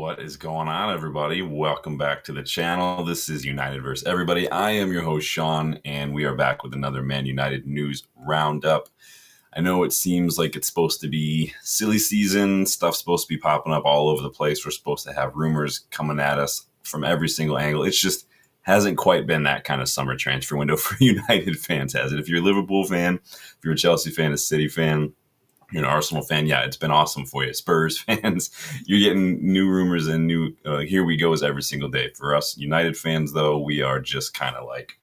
What is going on, everybody? Welcome back to the channel. This is United vs. Everybody. I am your host, Sean, and we are back with another Man United News Roundup. I know it seems like it's supposed to be silly season. Stuff's supposed to be popping up all over the place. We're supposed to have rumors coming at us from every single angle. It's just hasn't quite been that kind of summer transfer window for United fans, has it? If you're a Liverpool fan, if you're a Chelsea fan, a City fan, you're an Arsenal fan, yeah, it's been awesome for you. Spurs fans, you're getting new rumors and new here we goes every single day. For us United fans, though, we are just kind of like,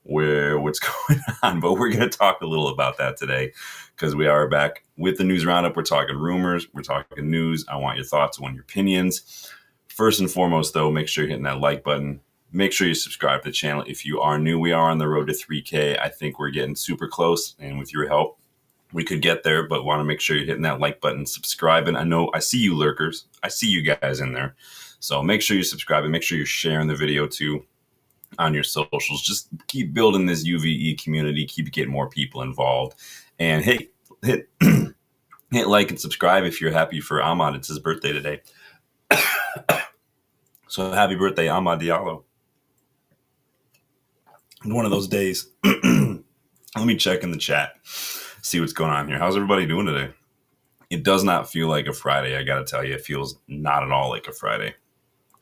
what's going on? But we're going to talk a little about that today because we are back with the news roundup. We're talking rumors, we're talking news. I want your thoughts, I want your opinions. First and foremost, though, make sure you're hitting that like button. Make sure you subscribe to the channel if you are new. We are on the road to 3K. I think we're getting super close, and with your help, we could get there, but want to make sure you're hitting that like button, subscribing. I know I see you lurkers. I see you guys in there. So make sure you're subscribing. Make sure you're sharing the video too on your socials. Just keep building this UVE community. Keep getting more people involved. And hey, hit like and subscribe if you're happy for Ahmad. It's his birthday today. So happy birthday, Ahmad Diallo. One of those days. Let me check in the chat. See what's going on here. How's everybody doing today? It does not feel like a Friday. I got to tell you, it feels not at all like a Friday.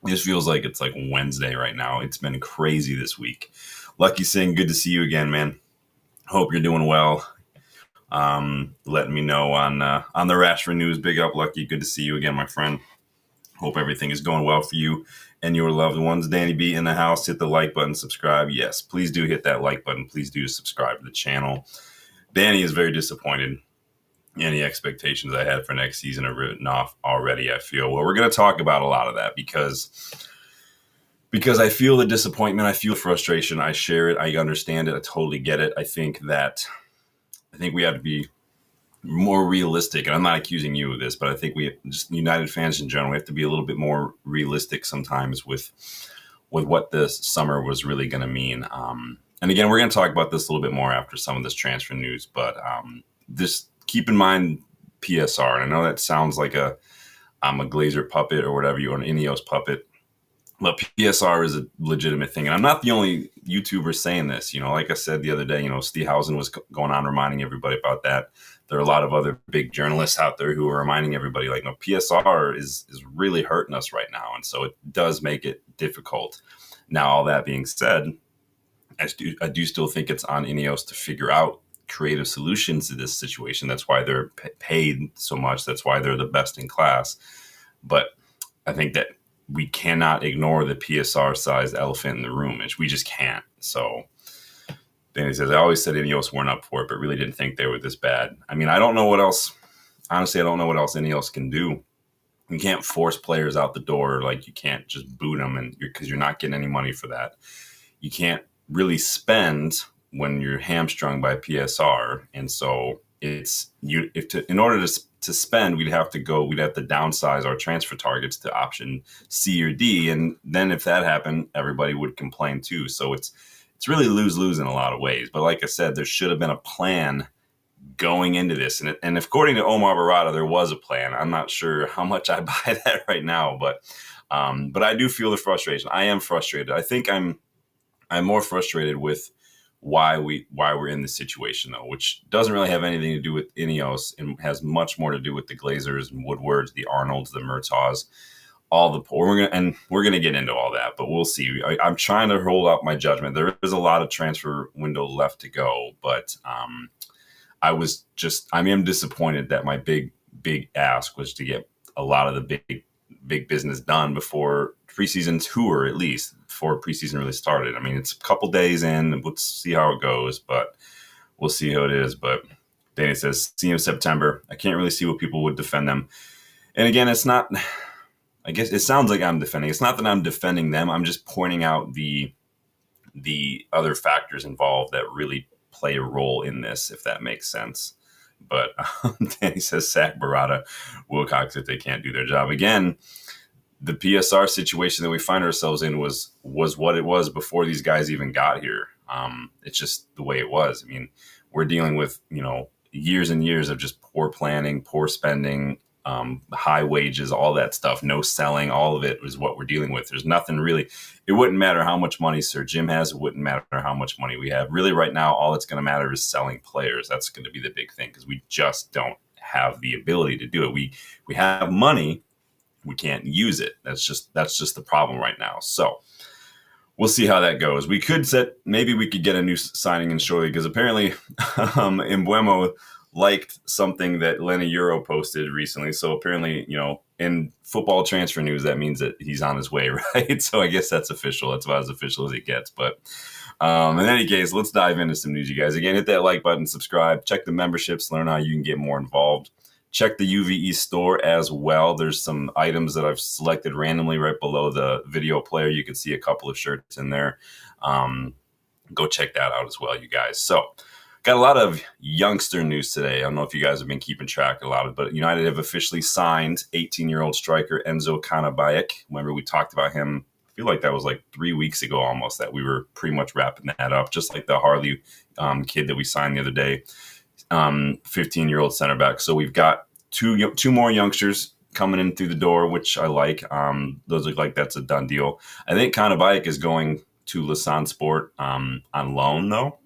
This feels like it's like Wednesday right now. It's been crazy this week. Lucky Singh, good to see you again, man. Hope you're doing well. Letting me know on the Rashford news. Big up, Lucky. Good to see you again, my friend. Hope everything is going well for you and your loved ones. Danny B in the house. Hit the like button, subscribe. Yes, please do hit that like button. Please do subscribe to the channel. Danny is very disappointed. Any expectations I had for next season are written off already, I feel. Well, we're going to talk about a lot of that because I feel the disappointment. I feel frustration. I share it. I understand it. I totally get it. I think we have to be more realistic. And I'm not accusing you of this, but I think we just United fans in general, we have to be a little bit more realistic sometimes with what this summer was really going to mean. And again, we're going to talk about this a little bit more after some of this transfer news, but just keep in mind PSR. And I know that sounds like I'm a Glazer puppet or whatever, you're an Ineos puppet, but PSR is a legitimate thing. And I'm not the only YouTuber saying this. Like I said the other day, Stehausen was going on reminding everybody about that. There are a lot of other big journalists out there who are reminding everybody, like, no, PSR is really hurting us right now. And so it does make it difficult. Now, all that being said, I do still think it's on Ineos to figure out creative solutions to this situation. That's why they're paid so much. That's why they're the best in class. But I think that we cannot ignore the PSR-sized elephant in the room. We just can't. So Danny says, I always said Ineos weren't up for it, but really didn't think they were this bad. I mean, I don't know what else. Honestly, I don't know what else Ineos can do. You can't force players out the door. Like, you can't just boot them because you're not getting any money for that. You can't really spend when you're hamstrung by PSR, and so in order to spend, we'd have to downsize our transfer targets to option C or D, and then if that happened, everybody would complain too. So it's really lose-lose in a lot of ways. But like I said, there should have been a plan going into this, and according to Omar Barada, there was a plan. I'm not sure how much I buy that right now, but I do feel the frustration. I am frustrated. I think I'm more frustrated with why we're in this situation, though, which doesn't really have anything to do with Ineos and has much more to do with the Glazers and Woodwards, the Arnolds, the Murtaughs, we're gonna get into all that, but we'll see. I'm trying to hold out my judgment. There is a lot of transfer window left to go, but I am disappointed that my big ask was to get a lot of the big business done before preseason tour, at least before preseason really started. I mean, it's a couple days in, and let's see how it goes, but we'll see how it is. But Danny says, see you in September. I can't really see what people would defend them. And again, it's not, I guess it sounds like I'm defending. It's not that I'm defending them. I'm just pointing out the other factors involved that really play a role in this, if that makes sense. But Danny says, sack Barada, Wilcox if they can't do their job. Again, the PSR situation that we find ourselves in was what it was before these guys even got here. It's just the way it was. I mean, we're dealing with, years and years of just poor planning, poor spending, high wages, all that stuff, no selling, all of it is what we're dealing with. There's nothing really. It wouldn't matter how much money Sir Jim has. It wouldn't matter how much money we have. Really, right now, all it's going to matter is selling players. That's going to be the big thing because we just don't have the ability to do it. We have money, we can't use it. That's just the problem right now. So we'll see how that goes. We could maybe we could get a new signing in shortly because apparently Embuemo liked something that Lenny Euro posted recently. So apparently, in football transfer news, that means that he's on his way, right? So I guess that's official. That's about as official as it gets. But in any case, let's dive into some news, you guys. Again, hit that like button, subscribe, check the memberships, learn how you can get more involved. Check the UVE store as well. There's some items that I've selected randomly right below the video player. You can see a couple of shirts in there. Go check that out as well, you guys. So got a lot of youngster news today. I don't know if you guys have been keeping track of a lot of it, but United have officially signed 18-year-old striker Enzo Cannavajek. Remember, we talked about him, I feel like that was like 3 weeks ago almost, that we were pretty much wrapping that up, just like the Harley kid that we signed the other day, 15-year-old center back. So we've got two more youngsters coming in through the door, which I like. Those look like that's a done deal. I think Cannavajek is going to Lausanne Sport on loan, though,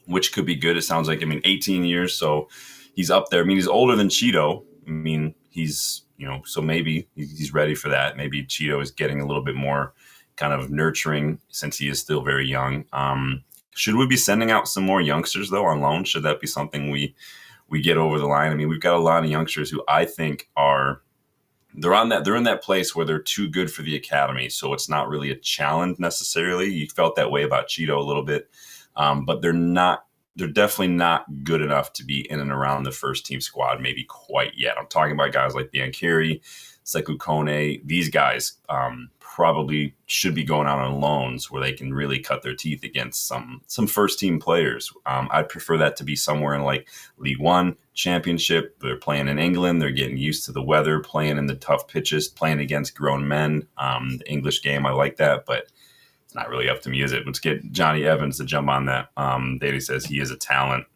which could be good. It sounds like, 18 years, so he's up there. He's older than Cheeto. He's, so maybe he's ready for that. Maybe Cheeto is getting a little bit more kind of nurturing since he is still very young. Should we be sending out some more youngsters, though, on loan? Should that be something we get over the line? We've got a lot of youngsters who I think they're in that place where they're too good for the academy, so it's not really a challenge necessarily. You felt that way about Cheeto a little bit. But they're definitely not good enough to be in and around the first team squad, maybe quite yet. I'm talking about guys like Biancheri, Sekou Kone. These guys probably should be going out on loans where they can really cut their teeth against some first team players. I'd prefer that to be somewhere in like League One, Championship. They're playing in England. They're getting used to the weather, playing in the tough pitches, playing against grown men. The English game, I like that, but it's not really up to me, is it? Let's get Johnny Evans to jump on that. Davey says he is a talent.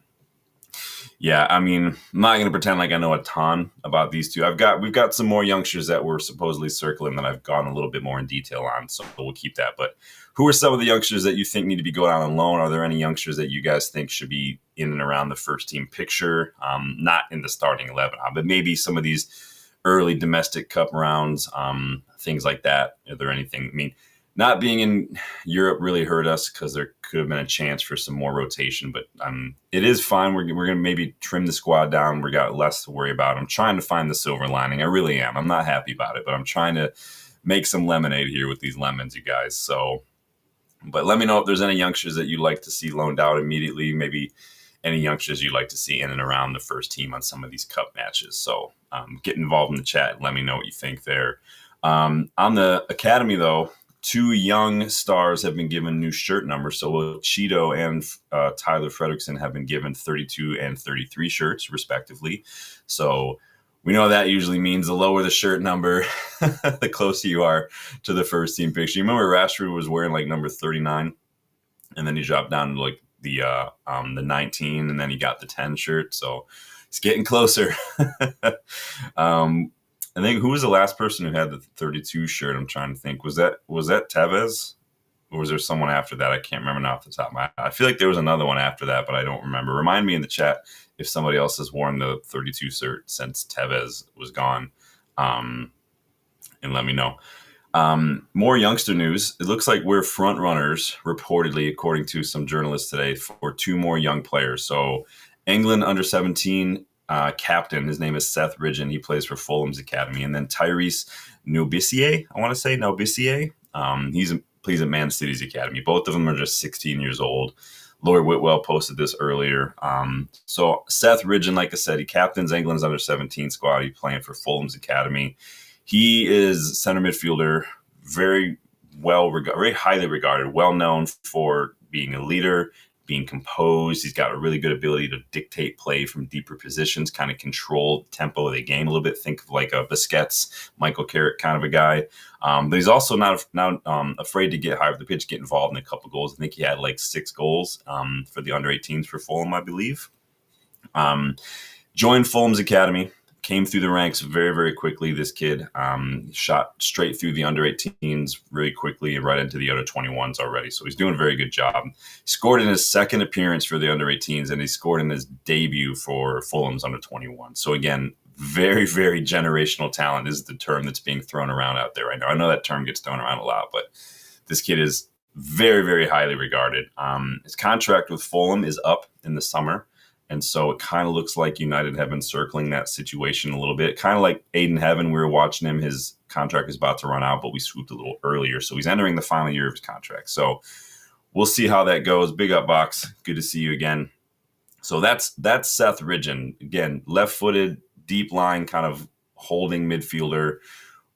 Yeah, I'm not going to pretend like I know a ton about these two. We've got some more youngsters that were supposedly circling that I've gone a little bit more in detail on, so we'll keep that. But who are some of the youngsters that you think need to be going out on loan? Are there any youngsters that you guys think should be in and around the first team picture? Not in the starting 11, but maybe some of these early domestic cup rounds, things like that. Are there anything? Not being in Europe really hurt us because there could have been a chance for some more rotation, but it is fine. We're going to maybe trim the squad down. We got less to worry about. I'm trying to find the silver lining. I really am. I'm not happy about it, but I'm trying to make some lemonade here with these lemons, you guys. So, but let me know if there's any youngsters that you'd like to see loaned out immediately. Maybe any youngsters you'd like to see in and around the first team on some of these cup matches. So get involved in the chat. Let me know what you think there. On the academy, though, two young stars have been given new shirt numbers. So Cheeto and Tyler Fredrickson have been given 32 and 33 shirts, respectively. So we know that usually means the lower the shirt number, the closer you are to the first team picture. You remember Rashford was wearing like number 39, and then he dropped down to like the 19, and then he got the 10 shirt. So it's getting closer. I think, who was the last person who had the 32 shirt? I'm trying to think. Was that Tevez? Or was there someone after that? I can't remember now off the top of my head. I feel like there was another one after that, but I don't remember. Remind me in the chat if somebody else has worn the 32 shirt since Tevez was gone. And let me know. More youngster news. It looks like we're front runners, reportedly, according to some journalists today, for two more young players. So England under 17 captain, his name is Seth Ridgen. He plays for Fulham's academy. And then Tyrese Nobissier, he plays at Man City's academy. Both of them are just 16 years old. Lord Whitwell posted this earlier. So Seth Ridgen, like I said, he captains England's under 17 squad. He's playing for Fulham's academy. He is center midfielder, very highly regarded, well known for being a leader, being composed. He's got a really good ability to dictate play from deeper positions, kind of control the tempo of the game a little bit. Think of like a Busquets, Michael Carrick kind of a guy. But he's also not afraid to get high up the pitch, get involved in a couple goals. I think he had like 6 goals for the under 18s for Fulham, I believe. Joined Fulham's academy, came through the ranks very, very quickly. This kid shot straight through the under 18s really quickly and right into the under 21s already. So he's doing a very good job. He scored in his second appearance for the under 18s, and he scored in his debut for Fulham's under 21. So again, very, very generational talent is the term that's being thrown around out there right now. I know that term gets thrown around a lot, but this kid is very, very highly regarded. His contract with Fulham is up in the summer. And so it kind of looks like United have been circling that situation a little bit. Kind of like Aiden Heaven, we were watching him. His contract is about to run out, but we swooped a little earlier. So he's entering the final year of his contract. So we'll see how that goes. Big up, Box. Good to see you again. So that's Seth Ridgen. Again, left-footed, deep line kind of holding midfielder.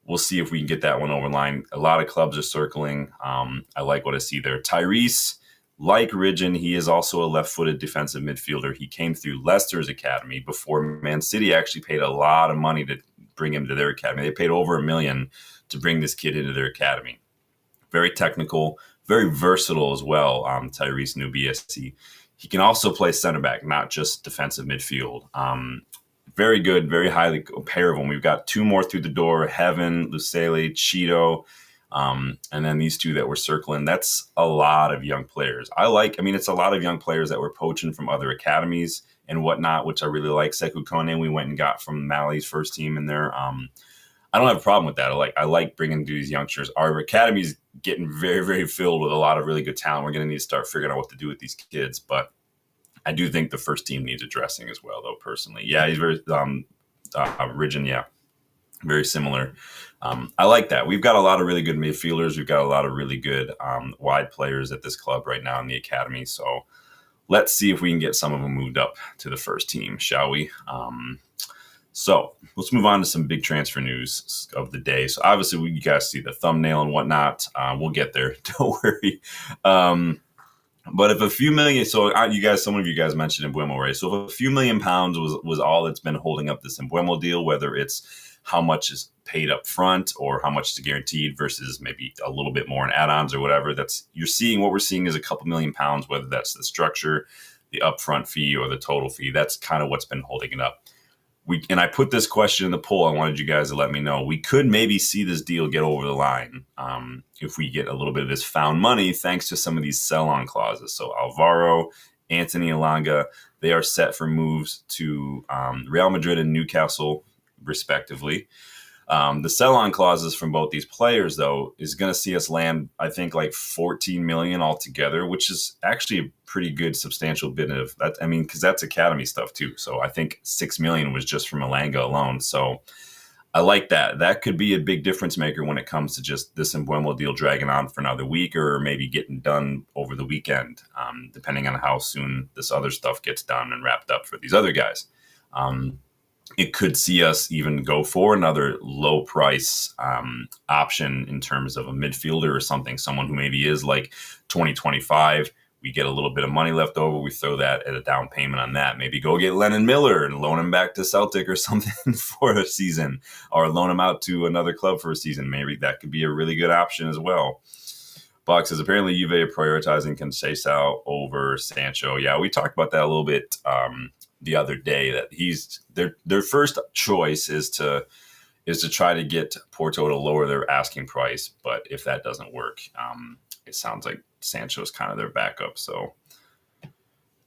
We'll see if we can get that one over the line. A lot of clubs are circling. I like what I see there. Tyrese, like Ridgen, he is also a left-footed defensive midfielder. He came through Leicester's academy before Man City actually paid a lot of money to bring him to their academy. They paid over $1 million to bring this kid into their academy. Very technical, very versatile as well, Tyrese Nubiesi. He can also play center back, not just defensive midfield. Very good, very highly a pair of them. We've got two more through the door, Heaven, Lucele, Cheeto. And then these two that we're circling, that's a lot of young players. It's a lot of young players that we're poaching from other academies and whatnot, which I really like. Sekou Kone, we went and got from Mali's first team in there. I don't have a problem with that. I like bringing these youngsters. Our academy's getting very, very filled with a lot of really good talent. We're going to need to start figuring out what to do with these kids. But I do think the first team needs addressing as well, though, personally. Yeah, he's very Ridgen, yeah. Very similar. I like that. We've got a lot of really good midfielders. We've got a lot of really good wide players at this club right now in the academy. So let's see if we can get some of them moved up to the first team, shall we? So let's move on to some big transfer news of the day. So obviously, you guys see the thumbnail and whatnot. We'll get there. Don't worry. But if a few million, so some of you guys mentioned Mbeumo, right? So if a few £1 million was all that's been holding up this Mbeumo deal, whether it's how much is paid up front or how much is guaranteed versus maybe a little bit more in add-ons or whatever, what we're seeing is a couple £1 million, whether that's the structure, the upfront fee, or the total fee. That's kind of what's been holding it up. And I put this question in the poll. I wanted you guys to let me know. We could maybe see this deal get over the line if we get a little bit of this found money thanks to some of these sell-on clauses. So Alvaro, Anthony Elanga, they are set for moves to Real Madrid and Newcastle, respectively. The sell-on clauses from both these players, though, is going to see us land, I think, like 14 million altogether, which is actually a pretty good, substantial bit of that. I mean, because that's academy stuff too. So I think 6 million was just from Elanga alone. So I like that. That could be a big difference maker when it comes to just this Mbeumo deal dragging on for another week or maybe getting done over the weekend, depending on how soon this other stuff gets done and wrapped up for these other guys. It could see us even go for another low price option in terms of a midfielder or something, someone who maybe is like 2025. We get a little bit of money left over. We throw that at a down payment on that. Maybe go get Lennon Miller and loan him back to Celtic or something for a season, or loan him out to another club for a season. Maybe that could be a really good option as well. Buck says, apparently Juve are prioritizing Conceição over Sancho. Yeah, we talked about that a little bit the other day, that he's their first choice is to try to get Porto to lower their asking price. But if that doesn't work, it sounds like Sancho is kind of their backup. So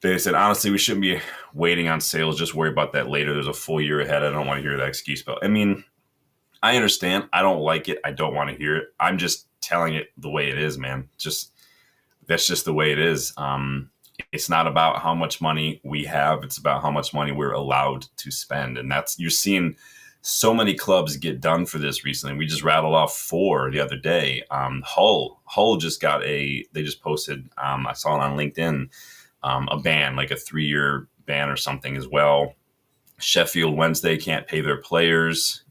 they said, honestly, we shouldn't be waiting on sales. Just worry about that later. There's a full year ahead. I don't want to hear that excuse. But I mean, I understand. I don't like it. I don't want to hear it. I'm just telling it the way it is, man. That's just the way it is. It's not about how much money we have. It's about how much money we're allowed to spend. And you're seeing so many clubs get done for this recently. We just rattled off 4 the other day. Hull just they just posted, I saw it on LinkedIn, a ban, like a 3-year ban or something as well. Sheffield Wednesday can't pay their players.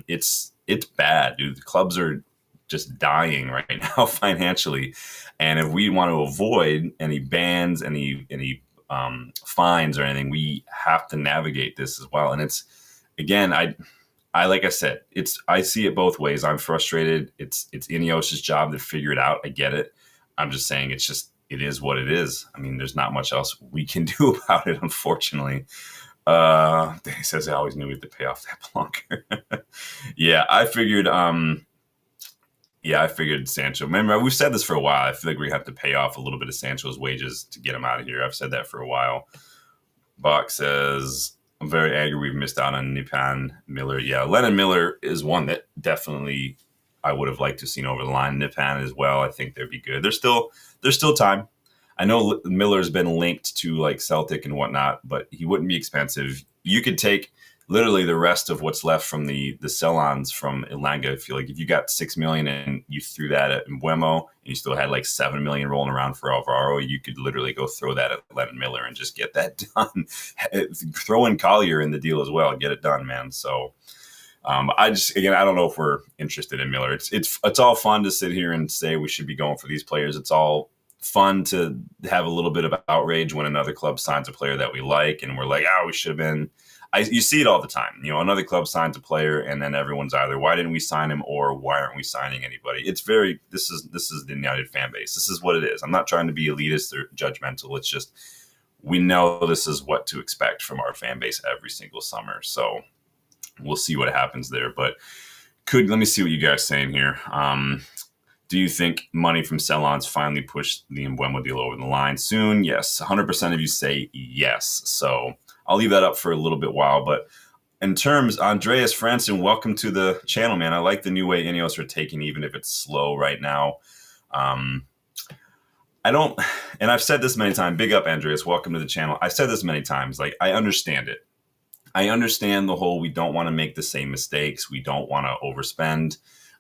It's bad, dude. The clubs are just dying right now financially. And if we want to avoid any bans, any fines or anything, we have to navigate this as well. And it's, again, I like I said, I see it both ways. I'm frustrated. It's Ineos's job to figure it out. I get it. I'm just saying it is what it is. I mean, there's not much else we can do about it, unfortunately. He says I always knew we had to pay off that longer. Yeah, I figured. Yeah, I figured Sancho. Remember, we've said this for a while. I feel like we have to pay off a little bit of Sancho's wages to get him out of here. I've said that for a while. Bach says, I'm very angry we've missed out on Nipan Miller. Yeah, Lennon Miller is one that definitely I would have liked to have seen over the line. Nipan as well. I think they'd be good. There's still time. I know Miller's been linked to like Celtic and whatnot, but he wouldn't be expensive. You could take literally the rest of what's left from the sell-ons from Ilanga. I feel like if you got $6 million and you threw that at Mbeumo and you still had like $7 million rolling around for Alvaro, you could literally go throw that at Lennon Miller and just get that done. Throw in Collier in the deal as well, get it done, man. So I don't know if we're interested in Miller. It's all fun to sit here and say we should be going for these players. It's all fun to have a little bit of outrage when another club signs a player that we like and we're like, we should have been. You see it all the time. Another club signs a player and then everyone's either, why didn't we sign him, or why aren't we signing anybody? This is the United fan base. This is what it is. I'm not trying to be elitist or judgmental. It's just, we know this is what to expect from our fan base every single summer. So we'll see what happens there. But let me see what you guys are saying here. Do you think money from sell-ons finally pushed the Mbeumo deal over the line soon? Yes. 100% of you say yes. So I'll leave that up for a little bit while. But in terms, Andreas Franson, welcome to the channel, man. I like the new way Ineos are taking, even if it's slow right now. And I've said this many times, big up Andreas, welcome to the channel. I've said this many times, like, I understand it. I understand the whole, we don't want to make the same mistakes. We don't want to overspend.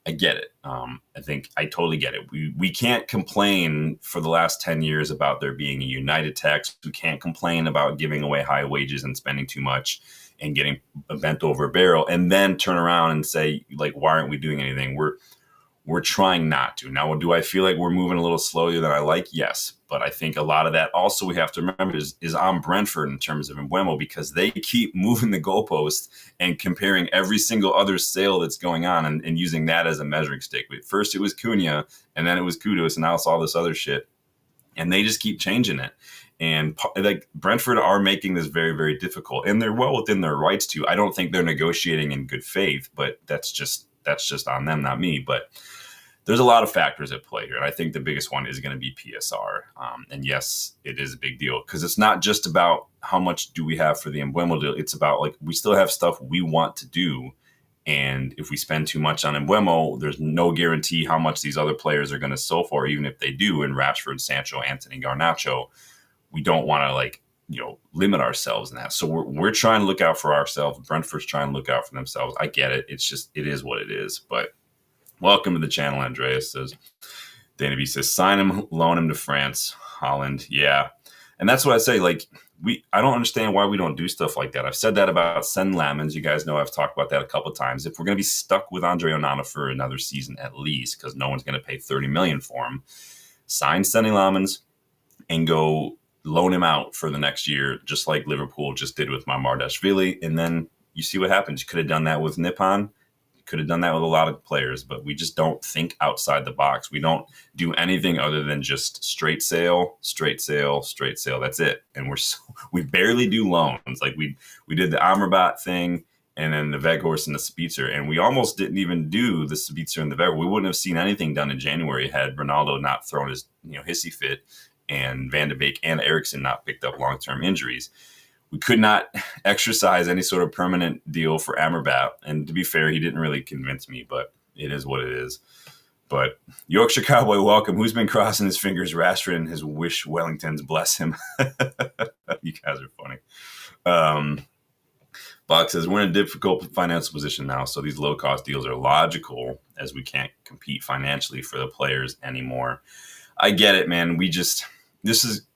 I get it. I think I totally get it. We can't complain for the last 10 years about there being a United tax. We can't complain about giving away high wages and spending too much and getting bent over a barrel and then turn around and say, like, why aren't we doing anything? We're trying not to. Now, do I feel like we're moving a little slower than I like? Yes. But I think a lot of that also we have to remember is on Brentford in terms of Mbeumo, because they keep moving the goalpost and comparing every single other sale that's going on and using that as a measuring stick. But first it was Cunha and then it was Kudus and now it's all this other shit. And they just keep changing it. And like Brentford are making this very, very difficult, and they're well within their rights to. I don't think they're negotiating in good faith, but that's just on them, not me. But there's a lot of factors at play here. And I think the biggest one is going to be PSR. And yes, it is a big deal because it's not just about how much do we have for the Mbeumo deal. It's about, like, we still have stuff we want to do. And if we spend too much on Mbeumo, there's no guarantee how much these other players are going to sell for, even if they do. In Rashford, Sancho, Anthony, Garnacho, we don't want to, limit ourselves in that. So we're trying to look out for ourselves. Brentford's trying to look out for themselves. I get it. It's just, it is what it is. But welcome to the channel, Andreas says. Dana B says, sign him, loan him to France, Holland. Yeah. And that's what I say. Like, I don't understand why we don't do stuff like that. I've said that about Sen Lamens. You guys know I've talked about that a couple of times. If we're going to be stuck with Andre Onana for another season at least, because no one's going to pay $30 million for him, sign Senny Lamens and go loan him out for the next year, just like Liverpool just did with Mamardashvili. And then you see what happens. You could have done that with Nippon. Could have done that with a lot of players, but we just don't think outside the box. We don't do anything other than just straight sale, straight sale, straight sale. That's it. And we barely do loans. Like we did the Amrabat thing and then the Weghorst and the Spitzer, and we almost didn't even do the Spitzer and the Weghorst. We wouldn't have seen anything done in January had Ronaldo not thrown his hissy fit and Van de Beek and Eriksson not picked up long-term injuries. We could not exercise any sort of permanent deal for Amrabat. And to be fair, he didn't really convince me, but it is what it is. But Yorkshire Cowboy, welcome. Who's been crossing his fingers? Rashford and his wish Wellingtons, bless him. You guys are funny. Bach says, we're in a difficult financial position now, so these low-cost deals are logical as we can't compete financially for the players anymore. I get it, man.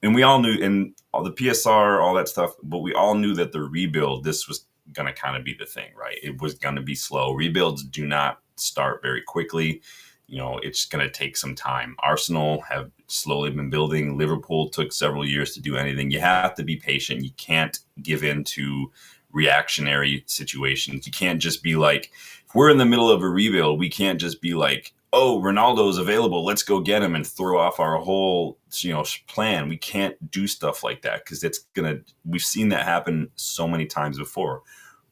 And we all knew, and all the PSR, all that stuff, but we all knew that the rebuild, this was going to kind of be the thing, right? It was going to be slow. Rebuilds do not start very quickly. It's going to take some time. Arsenal have slowly been building. Liverpool took several years to do anything. You have to be patient. You can't give in to reactionary situations. You can't just be like, we're in the middle of a rebuild. We can't just be like, oh, Ronaldo's available, let's go get him, and throw off our whole plan. We can't do stuff like that because we've seen that happen so many times before.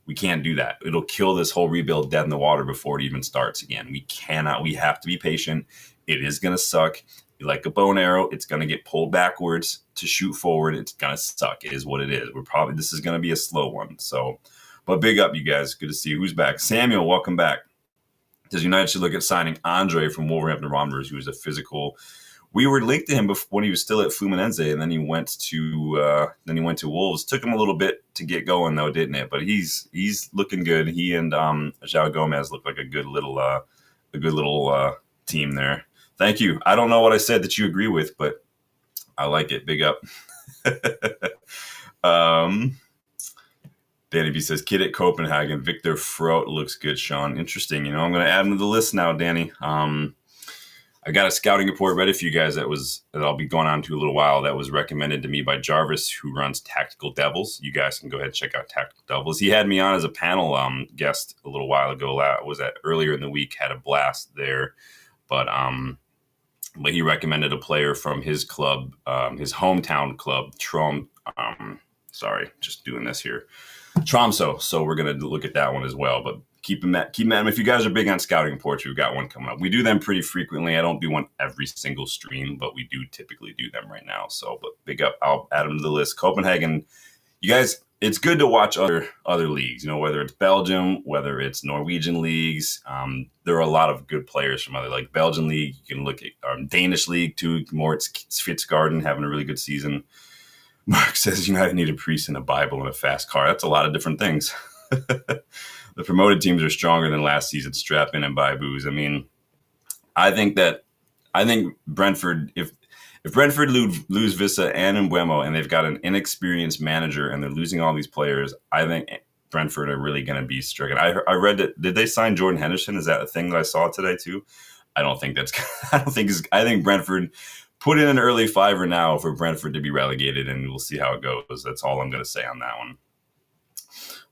We can't do that. It'll kill this whole rebuild dead in the water before it even starts again. We have to be patient. It is going to suck. Like a bow and arrow, it's going to get pulled backwards to shoot forward. It's going to suck. It is what it is. This is going to be a slow one. So, but big up, you guys. Good to see you. Who's back? Samuel, welcome back. Does United should look at signing Andre from Wolverhampton Wanderers, who is a physical. We were linked to him when he was still at Fluminense, and then he went to Wolves. Took him a little bit to get going, though, didn't it? But he's looking good. He and João Gomez look like a good little team there. Thank you. I don't know what I said that you agree with, but I like it. Big up. Danny B says, kid at Copenhagen, Victor Frout looks good, Sean. Interesting. I'm going to add him to the list now, Danny. I got a scouting report ready for you guys that I'll be going on to a little while. That was recommended to me by Jarvis, who runs Tactical Devils. You guys can go ahead and check out Tactical Devils. He had me on as a panel guest a little while ago. Was that earlier in the week? Had a blast there, but he recommended a player from his club, his hometown club, just doing this here. Tromso. So we're going to look at that one as well. But keep them at if you guys are big on scouting reports, we've got one coming up. We do them pretty frequently. I don't do one every single stream, but we do typically do them right now. So, but big up. I'll add them to the list. Copenhagen, you guys, it's good to watch other leagues, whether it's Belgium, whether it's Norwegian leagues. There are a lot of good players from like Belgian league. You can look at Danish league too. Moritz Fitzgarden having a really good season. Mark says United need a priest and a Bible and a fast car. That's a lot of different things. The promoted teams are stronger than last season. Strap in and buy booze. I mean, I think Brentford, if Brentford lose Vissa and Mbeumo and they've got an inexperienced manager and they're losing all these players, I think Brentford are really going to be stricken. I read that. Did they sign Jordan Henderson? Is that a thing that I saw today too? I think Brentford put in an early fiver now for Brentford to be relegated, and we'll see how it goes. That's all I'm going to say on that one.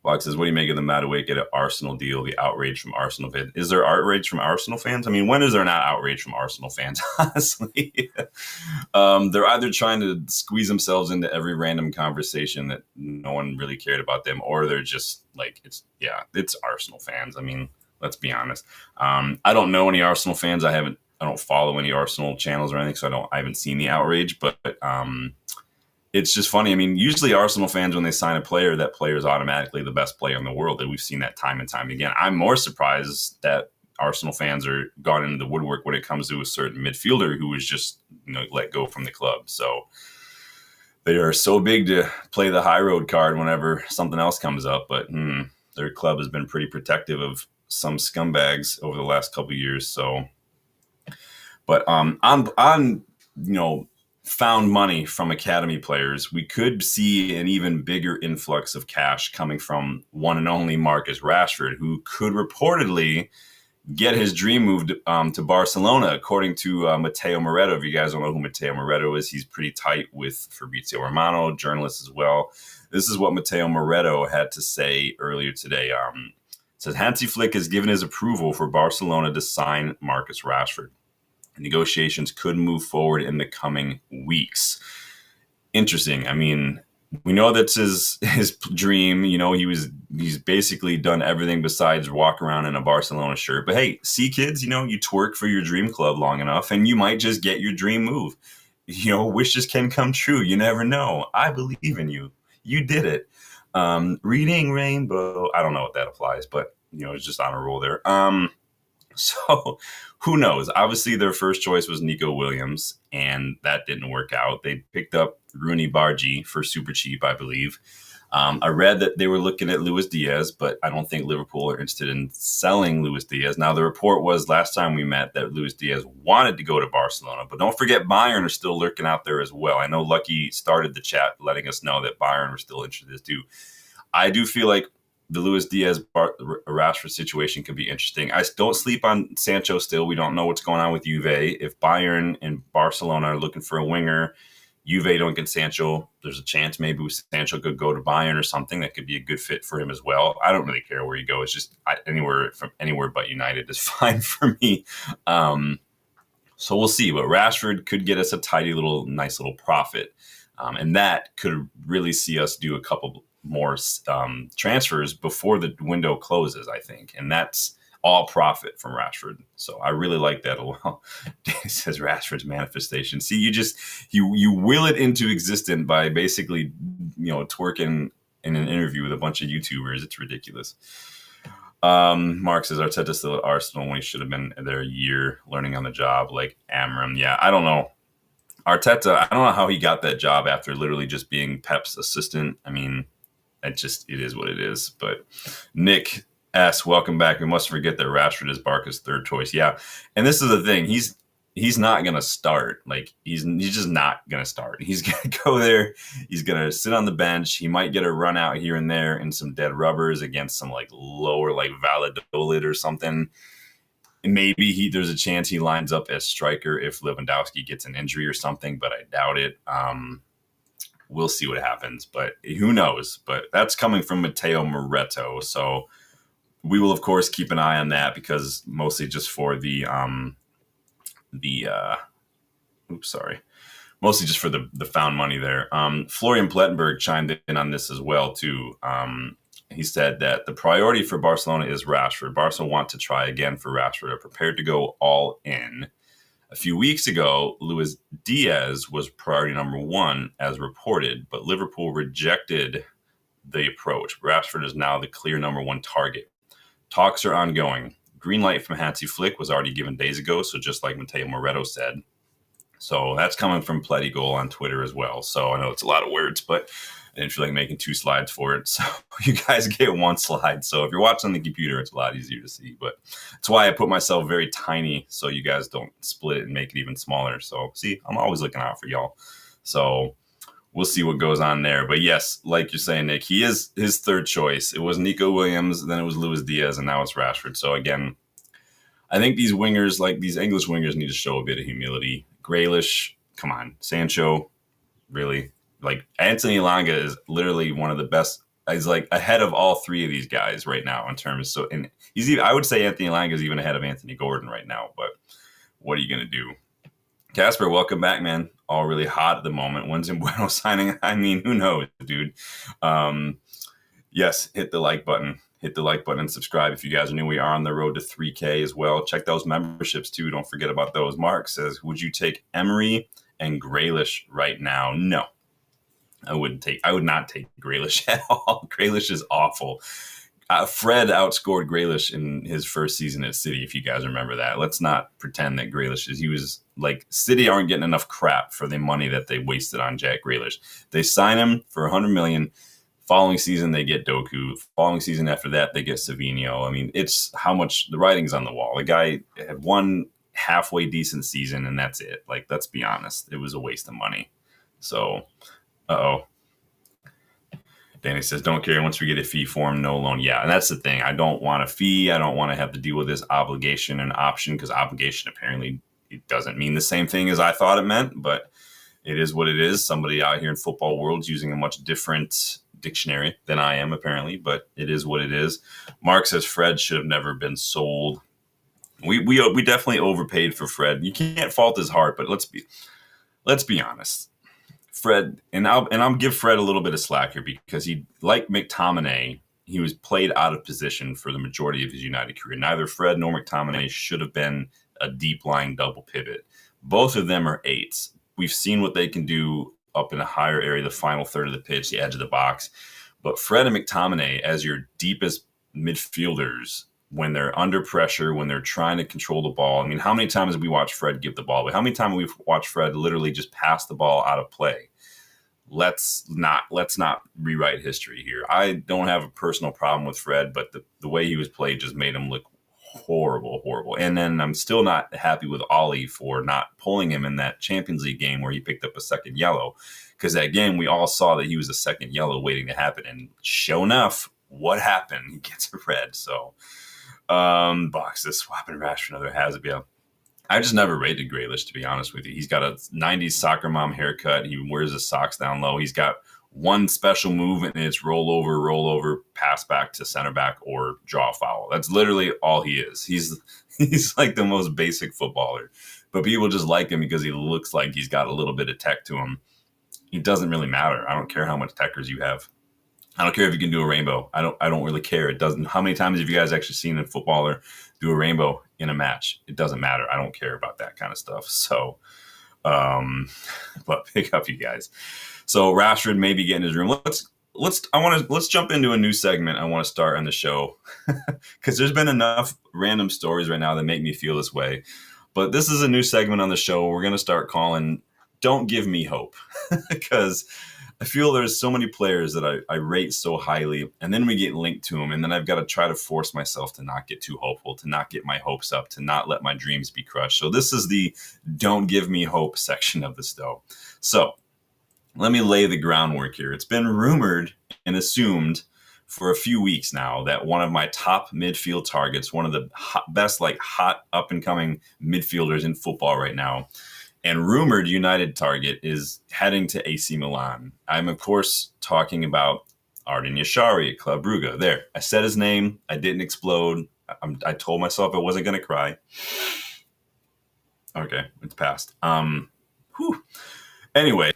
Box says, what do you make of the Madueke at Arsenal deal, the outrage from Arsenal fans? Is there outrage from Arsenal fans? I mean, when is there not outrage from Arsenal fans, honestly? They're either trying to squeeze themselves into every random conversation that no one really cared about them, or they're just like, it's Arsenal fans. I mean, let's be honest. I don't know any Arsenal fans. I don't follow any Arsenal channels or anything, so I haven't seen the outrage, but it's just funny. I mean, usually Arsenal fans, when they sign a player, that player is automatically the best player in the world. And we've seen that time and time again. I'm more surprised that Arsenal fans are gone into the woodwork when it comes to a certain midfielder who was just let go from the club. So they are so big to play the high road card whenever something else comes up. But their club has been pretty protective of some scumbags over the last couple of years. So, but on found money from academy players, we could see an even bigger influx of cash coming from one and only Marcus Rashford, who could reportedly get his dream move to Barcelona, according to Matteo Moretto. If you guys don't know who Matteo Moretto is, he's pretty tight with Fabrizio Romano, journalist as well. This is what Matteo Moretto had to say earlier today. It says, Hansi Flick has given his approval for Barcelona to sign Marcus Rashford. Negotiations could move forward in the coming weeks. Interesting. I mean, we know that's his dream. He's basically done everything besides walk around in a Barcelona shirt. But hey, see, kids, you twerk for your dream club long enough, and you might just get your dream move. Wishes can come true. You never know. I believe in you. You did it. Reading Rainbow. I don't know if that applies, but it's just on a roll there. So who knows? Obviously, their first choice was Nico Williams, and that didn't work out. They picked up Rooney Bargi for super cheap, I believe. I read that they were looking at Luis Diaz, but I don't think Liverpool are interested in selling Luis Diaz. Now, the report was last time we met that Luis Diaz wanted to go to Barcelona, but don't forget Bayern are still lurking out there as well. I know Lucky started the chat letting us know that Bayern were still interested too. I do feel like the Luis Diaz Rashford situation could be interesting. I don't sleep on Sancho still. We don't know what's going on with Juve. If Bayern and Barcelona are looking for a winger, Juve don't get Sancho, there's a chance maybe Sancho could go to Bayern or something. That could be a good fit for him as well. I don't really care where you go. It's just anywhere but United is fine for me. So we'll see. But Rashford could get us a nice little profit. And that could really see us do a couple more transfers before the window closes, I think. And that's all profit from Rashford. So I really like that a lot. Danny says Rashford's manifestation. See, you will it into existence by basically, twerking in an interview with a bunch of YouTubers. It's ridiculous. Mark says Arteta's still at Arsenal when he should have been there a year learning on the job like Amorim. Yeah, I don't know. Arteta, I don't know how he got that job after literally just being Pep's assistant. I mean, it is what it is. But Nick S, welcome back. We must forget that Rashford is Barca's third choice. Yeah, and this is the thing. He's not gonna start. Like he's just not gonna start. He's gonna go there. He's gonna sit on the bench. He might get a run out here and there in some dead rubbers against some like lower like Valladolid or something. Maybe there's a chance he lines up as striker if Lewandowski gets an injury or something, but I doubt it. We'll see what happens, but who knows? But that's coming from Matteo Moretto, so we will of course keep an eye on that because mostly just for mostly just for the found money there. Florian Plettenberg chimed in on this as well too. He said that the priority for Barcelona is Rashford. Barca want to try again for Rashford, are prepared to go all in. A few weeks ago, Luis Diaz was priority number one, as reported, but Liverpool rejected the approach. Rashford is now the clear number one target. Talks are ongoing. Green light from Hansi Flick was already given days ago, so just like Matteo Moretto said. So that's coming from Pletty Goal on Twitter as well. So I know it's a lot of words, but I didn't feel like making 2 slides for it. So you guys get 1 slide. So if you're watching on the computer, it's a lot easier to see. But that's why I put myself very tiny so you guys don't split it and make it even smaller. So see, I'm always looking out for y'all. So we'll see what goes on there. But yes, like you're saying, Nick, he is his third choice. It was Nico Williams, then it was Luis Diaz, and now it's Rashford. So again, I think these wingers, like these English wingers, need to show a bit of humility. Grealish, come on. Sancho, really? Like Anthony Elanga is literally one of the best. He's like ahead of all 3 of these guys right now in terms. So, and he's even, I would say Anthony Elanga is even ahead of Anthony Gordon right now. But what are you gonna do? Casper, welcome back, man. All really hot at the moment. When's Bueno signing? I mean, who knows, dude? Yes, hit the like button. Hit the like button and subscribe if you guys are new. We are on the road to 3K as well. Check those memberships too. Don't forget about those. Mark says, would you take Emery and Grealish right now? No, I would not take Grealish at all. Grealish is awful. Fred outscored Grealish in his first season at City, if you guys remember that. Let's not pretend that he was like, City aren't getting enough crap for the money that they wasted on Jack Grealish. They sign him for $100 million. Following season, they get Doku. Following season after that, they get Savinho. I mean, it's how much the writing's on the wall. The guy had one halfway decent season, and that's it. Like, let's be honest. It was a waste of money. So, Danny says, don't care. Once we get a fee for him, no loan. Yeah, and that's the thing. I don't want a fee. I don't want to have to deal with this obligation and option because obligation apparently it doesn't mean the same thing as I thought it meant, but it is what it is. Somebody out here in football world's using a much different dictionary than I am apparently, but it is what it is. Mark says Fred should have never been sold. We definitely overpaid for Fred. You can't fault his heart, but let's be honest. Fred, and I'll give Fred a little bit of slack here because he, like McTominay, he was played out of position for the majority of his United career. Neither Fred nor McTominay should have been a deep lying double pivot. Both of them are 8s. We've seen what they can do up in a higher area, the final third of the pitch, the edge of the box. But Fred and McTominay as your deepest midfielders, when they're under pressure, when they're trying to control the ball. I mean, how many times have we watched Fred give the ball away? How many times have we watched Fred literally just pass the ball out of play? Let's not rewrite history here. I don't have a personal problem with Fred, but the way he was played just made him look horrible. And then I'm still not happy with Ollie for not pulling him in that Champions League game where he picked up a second yellow, because that game we all saw that he was a second yellow waiting to happen, and sure enough, what happened? He gets a red. So Box is swapping Rashford for another Hazard. Yeah, I just never rated Grealish, to be honest with you. He's got a 90s soccer mom haircut. He wears his socks down low. He's got one special move, and it's roll over, pass back to center back, or draw a foul. That's literally all he is. He's like the most basic footballer. But people just like him because he looks like he's got a little bit of tech to him. It doesn't really matter. I don't care how much techers you have. I don't care if you can do a rainbow. I don't really care. It doesn't. How many times have you guys actually seen a footballer do a rainbow in a match? It doesn't matter. I don't care about that kind of stuff. So, but pick up, you guys. So Rashford may be getting his room. Let's jump into a new segment I want to start on the show because there's been enough random stories right now that make me feel this way. But this is a new segment on the show. We're going to start calling "Don't Give Me Hope" because I feel there's so many players that I rate so highly, and then we get linked to them, and then I've got to try to force myself to not get too hopeful, to not get my hopes up, to not let my dreams be crushed. So this is the "Don't Give Me Hope" section of the show. So let me lay the groundwork here. It's been rumored and assumed for a few weeks now that one of my top midfield targets, one of the best, hot up-and-coming midfielders in football right now, and rumored United target, is heading to AC Milan. I'm, of course, talking about Arden Yashari at Club Brugge. There, I said his name. I didn't explode. I told myself I wasn't going to cry. Okay, it's passed. Anyway,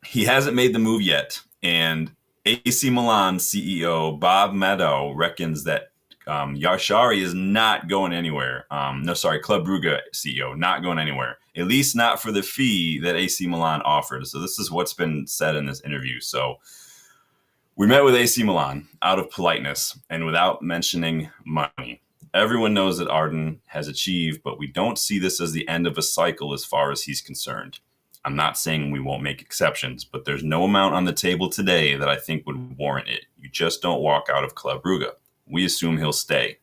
he hasn't made the move yet, and AC Milan CEO Bob Maddow reckons that Yashari is not going anywhere. Club Brugge CEO, not going anywhere. At least not for the fee that AC Milan offered. So this is what's been said in this interview. So we met with AC Milan out of politeness and without mentioning money. Everyone knows that Arden has achieved, but we don't see this as the end of a cycle as far as he's concerned. I'm not saying we won't make exceptions, but there's no amount on the table today that I think would warrant it. You just don't walk out of Club Brugge. We assume he'll stay.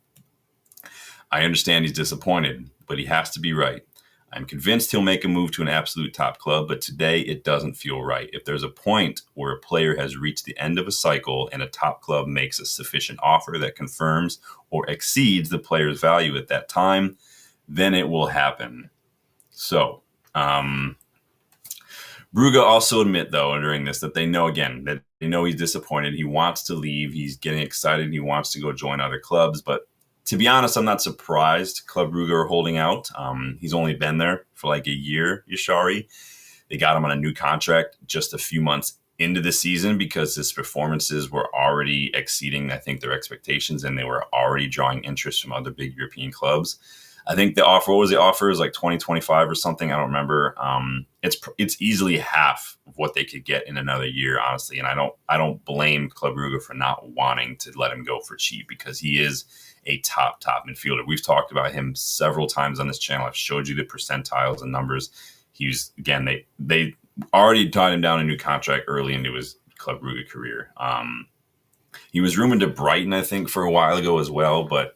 I understand he's disappointed, but he has to be right. I'm convinced he'll make a move to an absolute top club, but today it doesn't feel right. If there's a point where a player has reached the end of a cycle and a top club makes a sufficient offer that confirms or exceeds the player's value at that time, then it will happen. So, Brugge also admit, though, during this, that they know he's disappointed. He wants to leave. He's getting excited. He wants to go join other clubs. But to be honest, I'm not surprised Club Brugge are holding out. He's only been there for like a year, Yashari. They got him on a new contract just a few months into the season because his performances were already exceeding, I think, their expectations, and they were already drawing interest from other big European clubs. I think the offer, what was the offer? It was like 2025 or something. I don't remember. It's easily half of what they could get in another year, honestly. And I don't blame Club Brugge for not wanting to let him go for cheap because he is a top midfielder. We've talked about him several times on this channel. I've showed you the percentiles and numbers. They already tied him down a new contract early into his Club Brugge career. He was rumored to Brighton, I think, for a while ago as well, but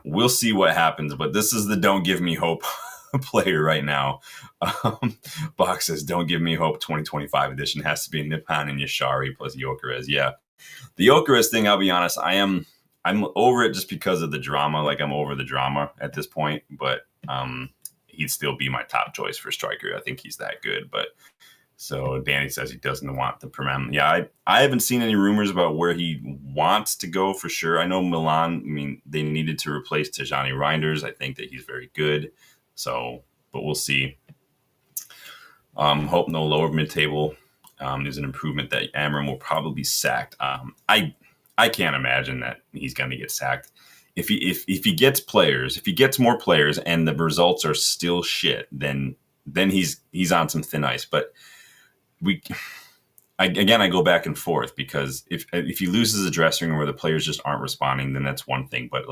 we'll see what happens. But this is the "Don't Give Me Hope" player right now. Box says, "Don't Give Me Hope 2025 edition has to be Nippon and Yashari plus Gyökeres." Yeah, the Gyökeres thing, I'll be honest, I'm over it just because of the drama. Like, I'm over the drama at this point, but he'd still be my top choice for striker. I think he's that good. But so Danny says he doesn't want the Prem. Yeah, I haven't seen any rumors about where he wants to go for sure. I know Milan, they needed to replace Tijani Reinders. I think that he's very good. So, but we'll see. Hope no lower mid-table is an improvement that Amorim will probably be sacked. I can't imagine that he's going to get sacked. If he gets players, if he gets more players and the results are still shit, then he's on some thin ice. But I go back and forth because if he loses a dressing room where the players just aren't responding, then that's one thing. But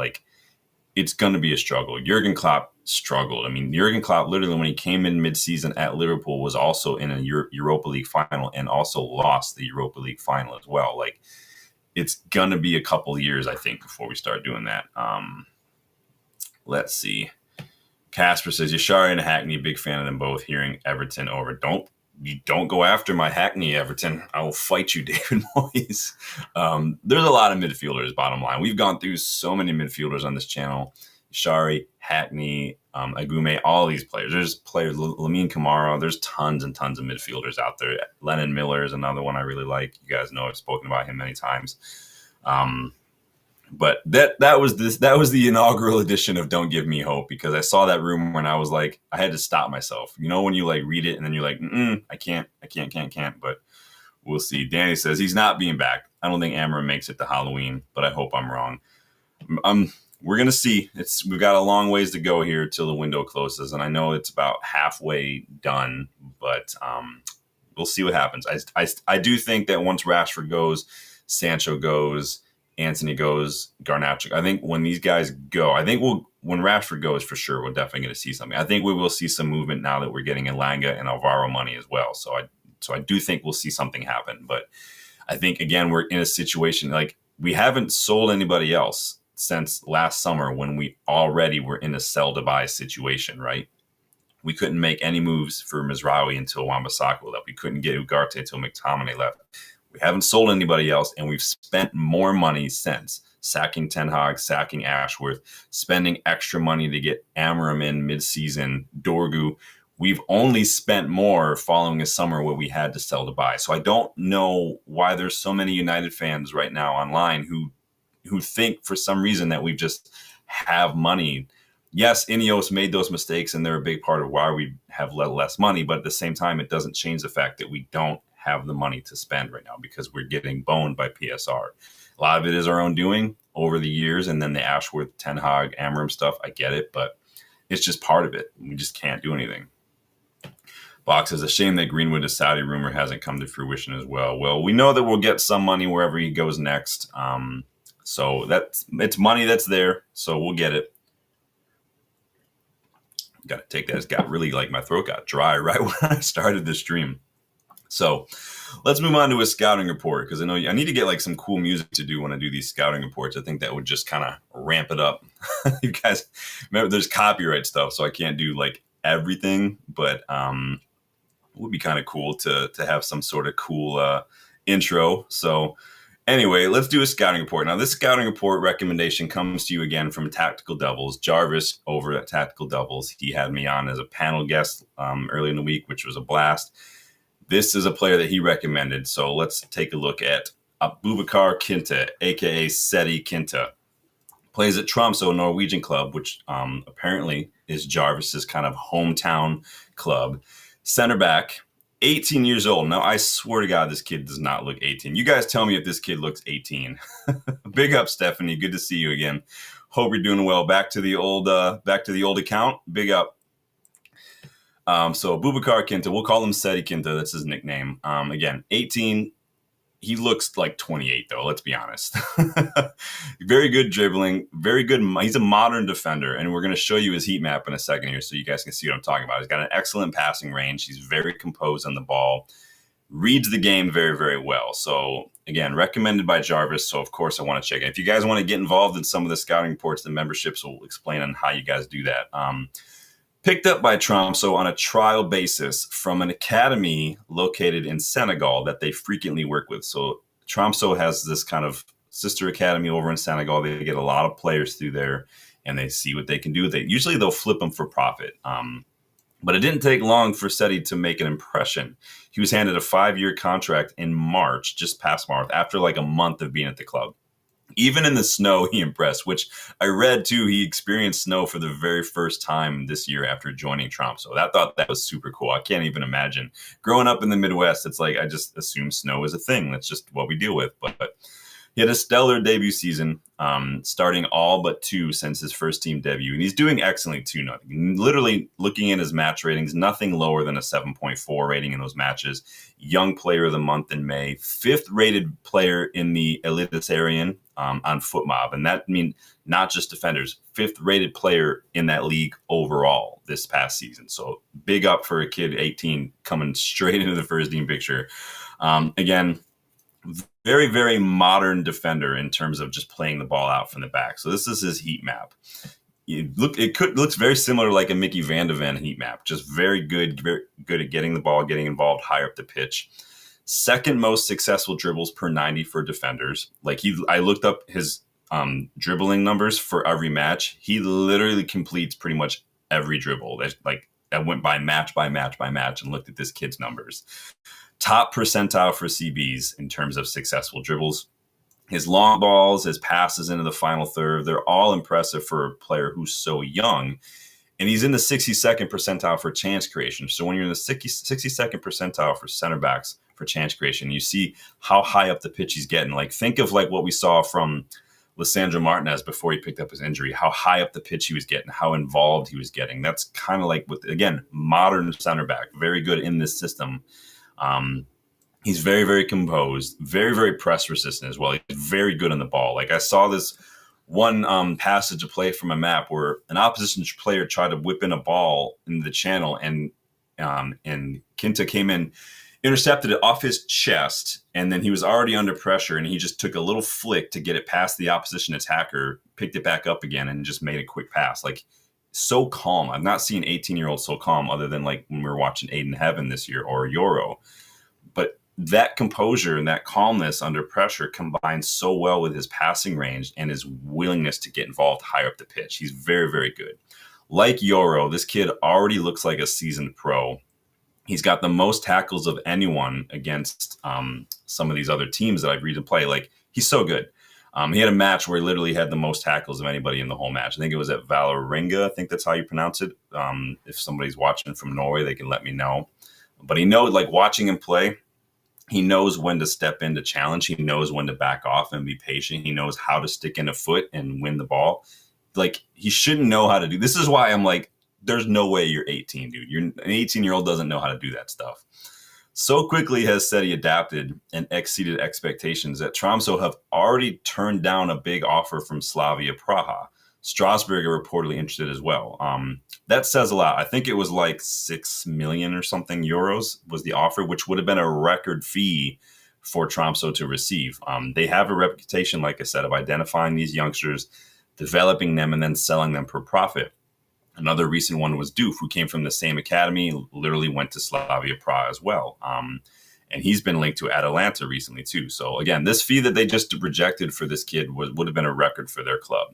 it's going to be a struggle. Jurgen Klopp struggled. Jurgen Klopp literally, when he came in mid-season at Liverpool, was also in a Europa League final and also lost the Europa League final as well. It's going to be a couple years, I think, before we start doing that. Let's see. Casper says, Yashari and Hackney, big fan of them both. Hearing Everton over. Don't go after my Hackney, Everton. I will fight you, David Moyes. There's a lot of midfielders, bottom line. We've gone through so many midfielders on this channel. Shari, Hackney, Agume, all these players. There's players, Lamine Kamara. There's tons and tons of midfielders out there. Lennon Miller is another one I really like. You guys know I've spoken about him many times. But that was the inaugural edition of Don't Give Me Hope, because I saw that rumor and I was like, I had to stop myself. You know, when you like read it and then you're like, I can't. But we'll see. Danny says he's not being back. I don't think Amorim makes it to Halloween, but I hope I'm wrong. We're gonna see. We've got a long ways to go here till the window closes, and I know it's about halfway done, but we'll see what happens. I do think that once Rashford goes, Sancho goes, Anthony goes, Garnacho. I think when these guys go, when Rashford goes for sure, we're definitely going to see something. I think we will see some movement now that we're getting Elanga and Alvaro money as well. So I do think we'll see something happen. But I think, again, we're in a situation like we haven't sold anybody else since last summer when we already were in a sell to buy situation, right? We couldn't make any moves for Mizraoui until Wan-Bissaka left. We couldn't get Ugarte until McTominay left. We haven't sold anybody else, and we've spent more money since. Sacking Ten Hag, sacking Ashworth, spending extra money to get Amorim in mid-season, Dorgu. We've only spent more following a summer where we had to sell to buy. So I don't know why there's so many United fans right now online who think for some reason that we just have money. Yes, Ineos made those mistakes, and they're a big part of why we have less money. But at the same time, it doesn't change the fact that we don't have the money to spend right now because we're getting boned by PSR. A lot of it is our own doing over the years, and then the Ashworth, Ten Hag, Amorim stuff. I get it, but it's just part of it. We just can't do anything. Box says, a shame that Greenwood, a Saudi rumor, hasn't come to fruition as well. Well, we know that we'll get some money wherever he goes next. So it's money that's there, so we'll get it. Got to take that. It's got really, like, my throat got dry right when I started the stream. So let's move on to a scouting report, because I know I need to get like some cool music to do when I do these scouting reports. I think that would just kind of ramp it up. You guys remember there's copyright stuff, so I can't do like everything, but it would be kind of cool to have some sort of cool intro. So anyway, let's do a scouting report. Now, this scouting report recommendation comes to you again from Tactical Devils. Jarvis over at Tactical Devils, he had me on as a panel guest early in the week, which was a blast. This is a player that he recommended, so let's take a look at Abubakar Kinta, a.k.a. Seti Kinta. Plays at Tromsø Norwegian club, which apparently is Jarvis's kind of hometown club. Center back, 18 years old. Now, I swear to God, this kid does not look 18. You guys tell me if this kid looks 18. Big up, Stephanie. Good to see you again. Hope you're doing well. Back to the old account. Big up. So Abubakar Kinta, we'll call him Seti Kinta. That's his nickname. Again, 18. He looks like 28, though. Let's be honest. Very good dribbling. Very good. He's a modern defender, and we're going to show you his heat map in a second here so you guys can see what I'm talking about. He's got an excellent passing range. He's very composed on the ball. Reads the game very, very well. So, again, recommended by Jarvis. So, of course, I want to check it. If you guys want to get involved in some of the scouting reports, the memberships will explain on how you guys do that. Picked up by Tromsø on a trial basis from an academy located in Senegal that they frequently work with. So Tromsø has this kind of sister academy over in Senegal. They get a lot of players through there, and they see what they can do. They'll flip them for profit. But it didn't take long for Seti to make an impression. He was handed a 5-year contract in March, just past March, after like a month of being at the club. Even in the snow, he impressed, which I read, too. He experienced snow for the very first time this year after joining Tromsø. I thought that was super cool. I can't even imagine. Growing up in the Midwest, it's like I just assume snow is a thing. That's just what we deal with. But he had a stellar debut season, starting all but 2 since his first team debut. And he's doing excellently, too. Literally looking at his match ratings, nothing lower than a 7.4 rating in those matches. Young Player of the Month in May. 5th rated player in the Eliteserien on FootMob. And that means not just defenders. 5th rated player in that league overall this past season. So big up for a kid 18 coming straight into the first team picture. Again, very, very modern defender in terms of just playing the ball out from the back. So this is his heat map. Looks very similar like a Mickey Van de Ven heat map. Just very good at getting the ball, getting involved higher up the pitch. Second most successful dribbles per 90 for defenders. I looked up his dribbling numbers for every match. He literally completes pretty much every dribble. I went by match and looked at this kid's numbers. Top percentile for CBs in terms of successful dribbles. His long balls, his passes into the final third, they're all impressive for a player who's so young. And he's in the 62nd percentile for chance creation. So when you're in the 62nd percentile for center backs for chance creation, you see how high up the pitch he's getting. Like, think of like what we saw from Lisandro Martinez before he picked up his injury, how high up the pitch he was getting, how involved he was getting. That's kind of like with, again, modern center back, very good in this system. He's very, very composed, very, very press resistant as well. He's very good on the ball. Like, I saw this one passage of play from a map where an opposition player tried to whip in a ball into the channel, and Quinta came in, intercepted it off his chest, and then he was already under pressure, and he just took a little flick to get it past the opposition attacker, picked it back up again, and just made a quick pass. Like, so calm. I've not seen 18-year-olds so calm other than like when we were watching Aiden Heaven this year or Euro. But that composure and that calmness under pressure combines so well with his passing range and his willingness to get involved higher up the pitch. He's very, very good. Like Euro, this kid already looks like a seasoned pro. He's got the most tackles of anyone against some of these other teams that I've read him play. Like, he's so good. He had a match where he literally had the most tackles of anybody in the whole match. I think it was at Valerenga. I think that's how you pronounce it. If somebody's watching from Norway, they can let me know. But he knows, like, watching him play, he knows when to step in to challenge. He knows when to back off and be patient. He knows how to stick in a foot and win the ball. Like, he shouldn't know how to do. This is why I'm like, there's no way you're 18, dude. An 18-year-old doesn't know how to do that stuff. So quickly has said he adapted and exceeded expectations that Tromsø have already turned down a big offer from Slavia Praha. Strasbourg are reportedly interested as well. That says a lot. I think it was like 6 million or something euros was the offer, which would have been a record fee for Tromsø to receive. They have a reputation, like I said, of identifying these youngsters, developing them, and then selling them for profit. Another recent one was Doof, who came from the same academy, literally went to Slavia Praha as well. And he's been linked to Atalanta recently too. So again, this fee that they just rejected for this kid would have been a record for their club.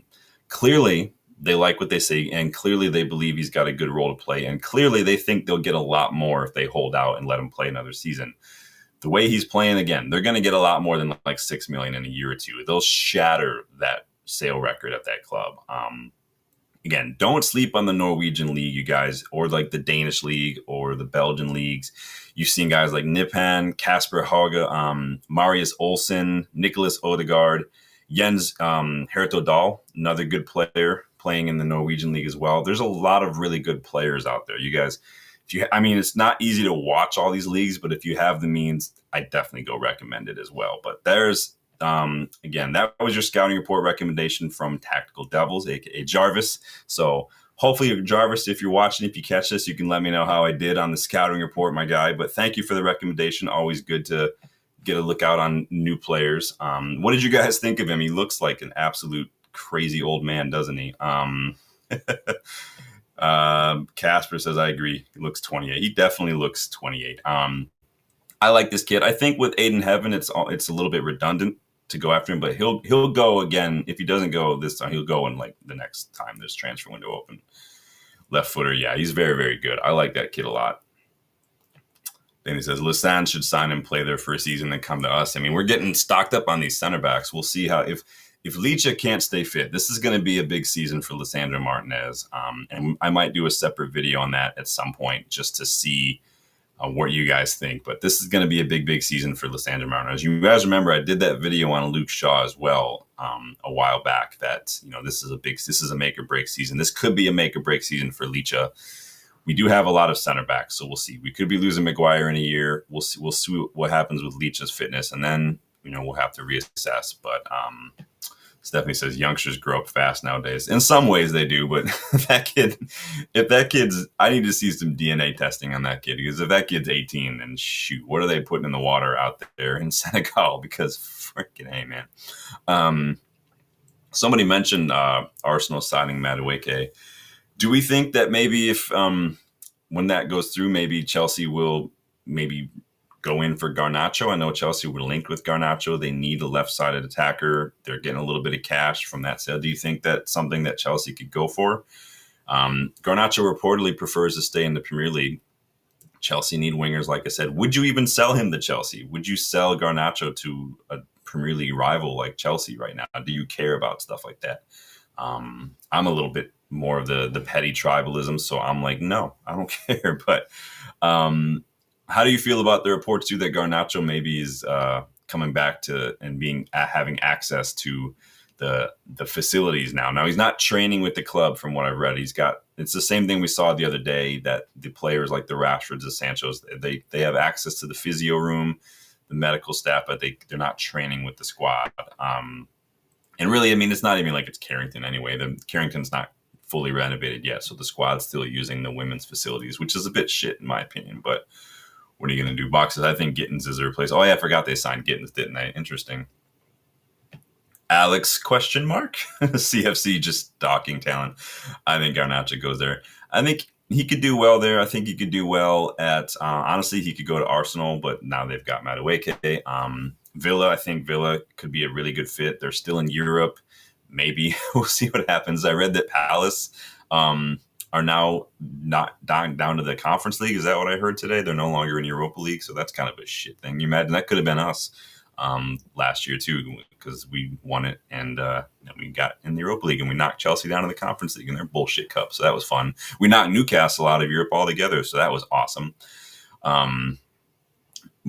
Clearly, they like what they say, and clearly they believe he's got a good role to play, and clearly they think they'll get a lot more if they hold out and let him play another season. The way he's playing, again, they're going to get a lot more than like 6 million in a year or two. They'll shatter that sale record at that club. Again, don't sleep on the Norwegian league, you guys, or like the Danish league or the Belgian leagues. You've seen guys like Nipan, Kasper Hauge, Marius Olsen, Nicholas Odegaard, Jens Hertodal, another good player playing in the Norwegian league as well. There's a lot of really good players out there. You guys, it's not easy to watch all these leagues, but if you have the means, I definitely go recommend it as well. But there's, again, that was your scouting report recommendation from Tactical Devils, aka Jarvis. So hopefully, Jarvis, if you're watching, if you catch this, you can let me know how I did on the scouting report, my guy. But thank you for the recommendation. Always good to get a look out on new players. What did you guys think of him? He looks like an absolute crazy old man, doesn't he? Casper says, I agree. He looks 28. He definitely looks 28. I like this kid. I think with Aiden Heaven, it's a little bit redundant to go after him, but he'll go again. If he doesn't go this time, he'll go in like the next time there's transfer window open. Left footer, yeah, he's very, very good. I like that kid a lot. Then he says, Lausanne should sign and play there for a season and come to us. I mean, we're getting stocked up on these center backs. We'll see how, if Licha can't stay fit, this is going to be a big season for Lisandro Martinez. And I might do a separate video on that at some point just to see what you guys think. But this is going to be a big, big season for Lisandro Martinez. You guys remember I did that video on Luke Shaw as well a while back that, this is a make or break season. This could be a make or break season for Licha. We do have a lot of center backs, so we'll see. We could be losing Maguire in a year. We'll see what happens with Licha's fitness, and then we'll have to reassess. But Stephanie says youngsters grow up fast nowadays. In some ways they do, but I need to see some DNA testing on that kid, because if that kid's 18, then shoot, what are they putting in the water out there in Senegal? Because freaking hey, man. Somebody mentioned Arsenal signing Madueke. Do we think that maybe if when that goes through, maybe Chelsea will maybe go in for Garnacho. I know Chelsea were linked with Garnacho. They need a left-sided attacker. They're getting a little bit of cash from that sale. Do you think that's something that Chelsea could go for? Garnacho reportedly prefers to stay in the Premier League. Chelsea need wingers, like I said. Would you even sell him to Chelsea? Would you sell Garnacho to a Premier League rival like Chelsea right now? Do you care about stuff like that? I'm a little bit more of the petty tribalism, so I'm like, no, I don't care. But how do you feel about the reports too that Garnacho maybe is coming back to and having access to the facilities now? Now he's not training with the club, from what I've read. It's the same thing we saw the other day, that the players like the Rashfords, the Sanchos, they have access to the physio room, the medical staff, but they're not training with the squad. And really, I mean, it's not even like it's Carrington anyway. The Carrington's not fully renovated yet, so the squad's still using the women's facilities, which is a bit shit in my opinion. But what are you going to do? Boxes, I think Gittins is a replace. Oh yeah, I forgot they signed Gittins, didn't they? Interesting. Alex ? CFC just stalking talent. I think Garnacho goes there. I think he could do well there. I think he could do well at, honestly, he could go to Arsenal, but now they've got Madueke. Villa, I think Villa could be a really good fit. They're still in Europe. Maybe we'll see what happens. I read that Palace are now not down to the Conference League. Is that what I heard today? They're no longer in Europa League, so that's kind of a shit thing. You imagine that could have been us last year too, because we won it and we got in the Europa League and we knocked Chelsea down in the Conference League in their bullshit cup. So that was fun. We knocked Newcastle out of Europe altogether, so that was awesome.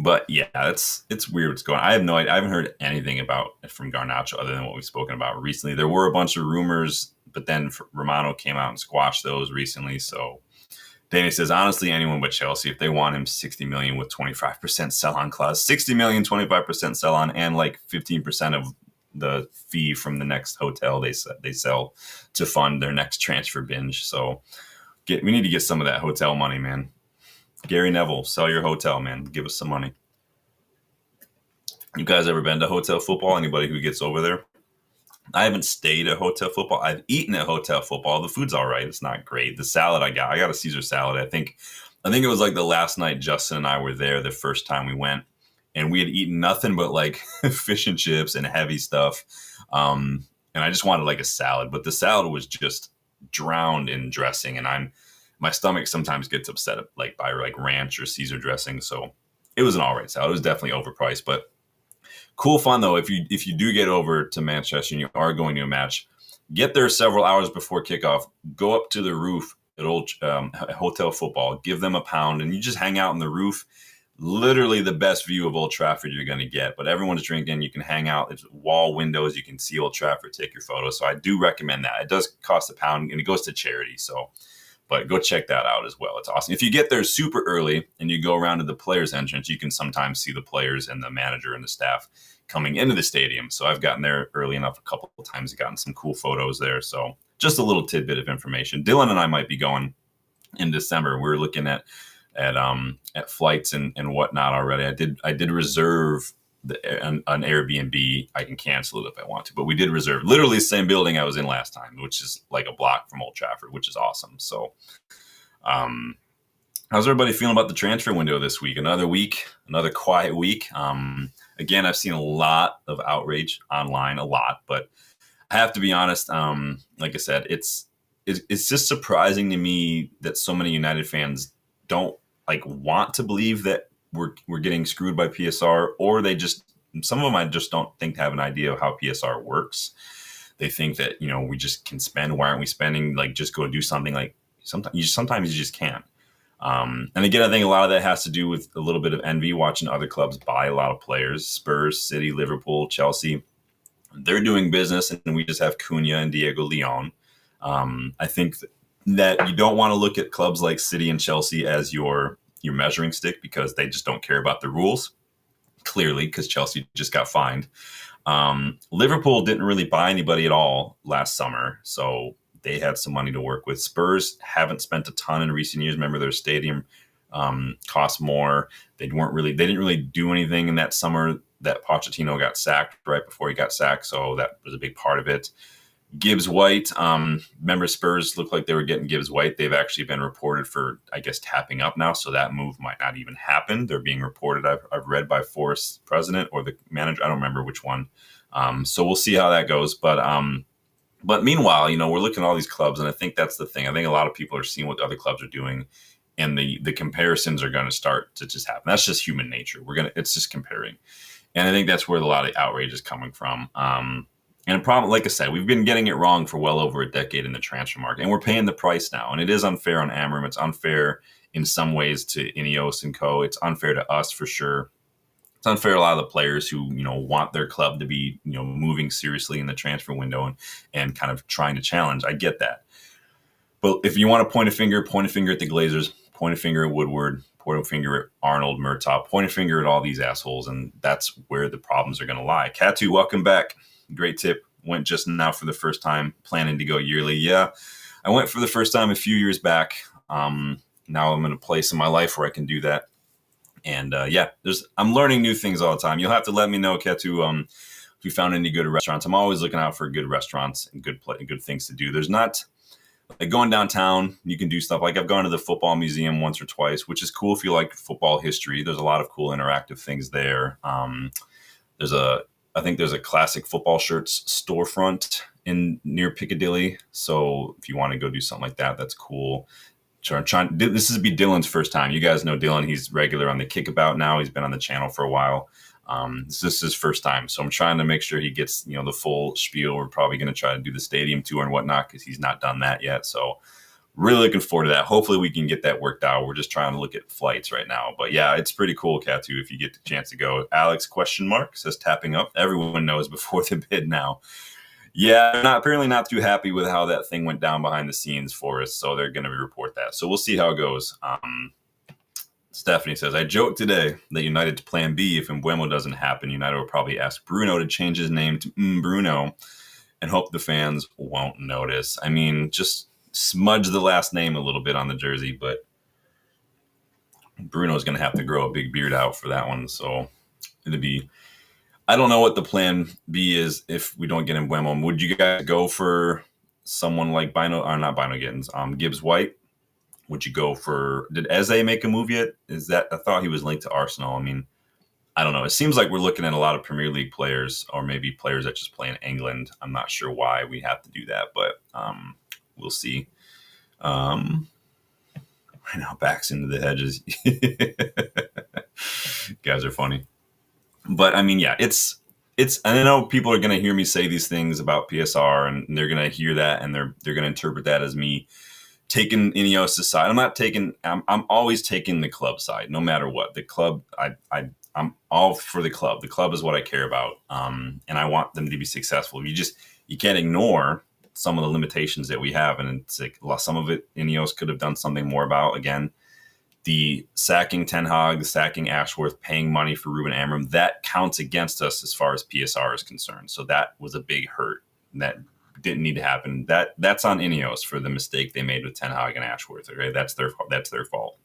But yeah, it's weird what's going on. I have no idea. I haven't heard anything about it from Garnacho other than what we've spoken about recently. There were a bunch of rumors, but then Romano came out and squashed those recently. So Danny says, honestly, anyone but Chelsea, if they want him, 60 million with 25% sell-on clause, 60 million, 25% sell-on, and like 15% of the fee from the next hotel they sell to fund their next transfer binge. So we need to get some of that hotel money, man. Gary Neville, sell your hotel, man. Give us some money. You guys ever been to hotel football? Anybody who gets over there? I haven't stayed at hotel football. I've eaten at hotel football. The food's all right. It's not great. The salad I got a Caesar salad. I think it was like the last night Justin and I were there the first time we went, and we had eaten nothing but like fish and chips and heavy stuff. And I just wanted like a salad, but the salad was just drowned in dressing, and my stomach sometimes gets upset like by like ranch or Caesar dressing. So it was an all right salad. It was definitely overpriced, but cool fun though. If you do get over to Manchester and you are going to a match, get there several hours before kickoff. Go up to the roof at Old Hotel Football. Give them £1, and you just hang out on the roof. Literally the best view of Old Trafford you're going to get. But everyone's drinking. You can hang out. It's wall windows. You can see Old Trafford. Take your photos. So I do recommend that. It does cost £1, and it goes to charity. So. But go check that out as well. It's awesome. If you get there super early and you go around to the players' entrance, you can sometimes see the players and the manager and the staff coming into the stadium. So I've gotten there early enough a couple of times and gotten some cool photos there. So just a little tidbit of information. Dylan and I might be going in December. We're looking at flights and whatnot already. I did reserve an Airbnb. I can cancel it if I want to, but we did reserve literally the same building I was in last time, which is like a block from Old Trafford, which is awesome. So how's everybody feeling about the transfer window this week? Another quiet week. Again, I've seen a lot of outrage online, but I have to be honest. Like I said, it's just surprising to me that so many United fans don't like want to believe that we're getting screwed by PSR, or some of them I just don't think have an idea of how PSR works. They think that, we just can spend. Why aren't we spending? Like, just go do something. Like sometimes you just can't. And again, I think a lot of that has to do with a little bit of envy, watching other clubs buy a lot of players. Spurs, City, Liverpool, Chelsea, they're doing business, and we just have Cunha and Diego Leon. I think that you don't want to look at clubs like City and Chelsea as your measuring stick, because they just don't care about the rules, clearly, because Chelsea just got fined. Liverpool didn't really buy anybody at all last summer, so they had some money to work with. Spurs haven't spent a ton in recent years. Remember, their stadium cost more. They didn't really do anything in that summer that Pochettino got sacked right before he got sacked, so that was a big part of it. Gibbs White, remember Spurs looked like they were getting Gibbs White. They've actually been reported for, I guess, tapping up now, so that move might not even happen. They're being reported, I've read, by Forest president or the manager. I don't remember which one. So we'll see how that goes. But meanwhile, we're looking at all these clubs, and I think that's the thing. I think a lot of people are seeing what other clubs are doing, and the comparisons are going to start to just happen. That's just human nature. It's just comparing, and I think that's where a lot of outrage is coming from. And a problem, like I said, we've been getting it wrong for well over a decade in the transfer market, and we're paying the price now. And it is unfair on Amorim. It's unfair in some ways to Ineos and co. It's unfair to us for sure. It's unfair to a lot of the players who want their club to be moving seriously in the transfer window and kind of trying to challenge. I get that, but if you want to point a finger at the Glazers, point a finger at Woodward, point a finger at Arnold, Murtaugh, point a finger at all these assholes, and that's where the problems are going to lie. Katu, welcome back. Great tip. Went just now for the first time, planning to go yearly. Yeah, I went for the first time a few years back. Now I'm in a place in my life where I can do that. And I'm learning new things all the time. You'll have to let me know, Ketu, if you found any good restaurants. I'm always looking out for good restaurants and good things to do. There's not like going downtown. You can do stuff like I've gone to the football museum once or twice, which is cool if you like football history. There's a lot of cool interactive things there. I think there's a classic football shirts storefront near Piccadilly. So if you want to go do something like that, that's cool. This is be Dylan's first time. You guys know Dylan. He's regular on the Kickabout now. He's been on the channel for a while. This is his first time. So I'm trying to make sure he gets, the full spiel. We're probably going to try to do the stadium tour and whatnot because he's not done that yet. So really looking forward to that. Hopefully we can get that worked out. We're just trying to look at flights right now. But yeah, it's pretty cool, Katu, if you get the chance to go. Alex, ? Says tapping up. Everyone knows before the bid now. Yeah, apparently not too happy with how that thing went down behind the scenes for us, so they're going to report that. So we'll see how it goes. Stephanie says, I joked today that United's plan B, if Mbeumo doesn't happen, United will probably ask Bruno to change his name to Bruno and hope the fans won't notice. I mean, just smudge the last name a little bit on the jersey, but Bruno's going to have to grow a big beard out for that one, so it'll be... I don't know what the plan B is if we don't get Mbeumo. Would you guys go for someone like Gibbs White? Would you go for... Did Eze make a move yet? I thought he was linked to Arsenal. I mean, I don't know. It seems like we're looking at a lot of Premier League players or maybe players that just play in England. I'm not sure why we have to do that, but we'll see. Right now, backs into the hedges. Guys are funny. But I mean, yeah, it's. I know people are going to hear me say these things about PSR, and they're going to hear that, and they're going to interpret that as me taking Ineos' side. I'm always taking the club side, no matter what. The club, I'm all for the club. The club is what I care about, and I want them to be successful. You can't ignore some of the limitations that we have, and it's like some of it Ineos could have done something more about. Again, the sacking Ten Hag, the sacking Ashworth, paying money for Ruben Amorim, that counts against us as far as PSR is concerned. So that was a big hurt. That didn't need to happen. That's on Ineos for the mistake they made with Ten Hag and Ashworth. Okay, that's their fault.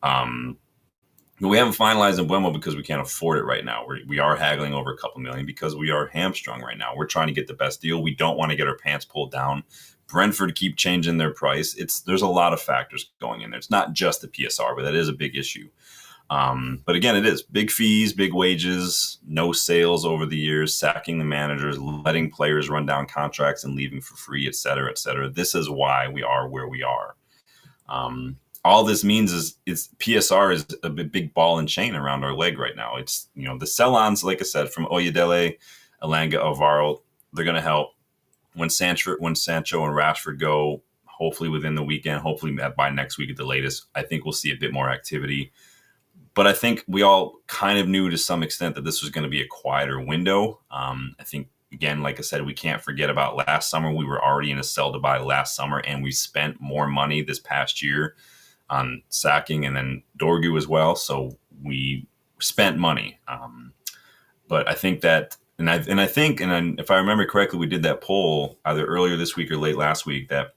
But we haven't finalized Mbeumo because we can't afford it right now. We are haggling over a couple million because we are hamstrung right now. We're trying to get the best deal. We don't want to get our pants pulled down. Brentford keep changing their price. There's a lot of factors going in there. It's not just the PSR, but that is a big issue. But again, it is big fees, big wages, no sales over the years, sacking the managers, letting players run down contracts and leaving for free, et cetera, et cetera. This is why we are where we are. All this means is PSR is a big ball and chain around our leg right now. It's, the sell-ons, like I said, from Oyedele, Elanga, Alvaro, they're going to help. When Sancho and Rashford go, hopefully within the weekend, hopefully by next week at the latest, I think we'll see a bit more activity. But I think we all kind of knew to some extent that this was going to be a quieter window. I think, again, like I said, we can't forget about last summer. We were already in a sell to buy last summer, and we spent more money this past year on sacking and then Dorgu as well. So we spent money. But I think that... And if I remember correctly, we did that poll either earlier this week or late last week that,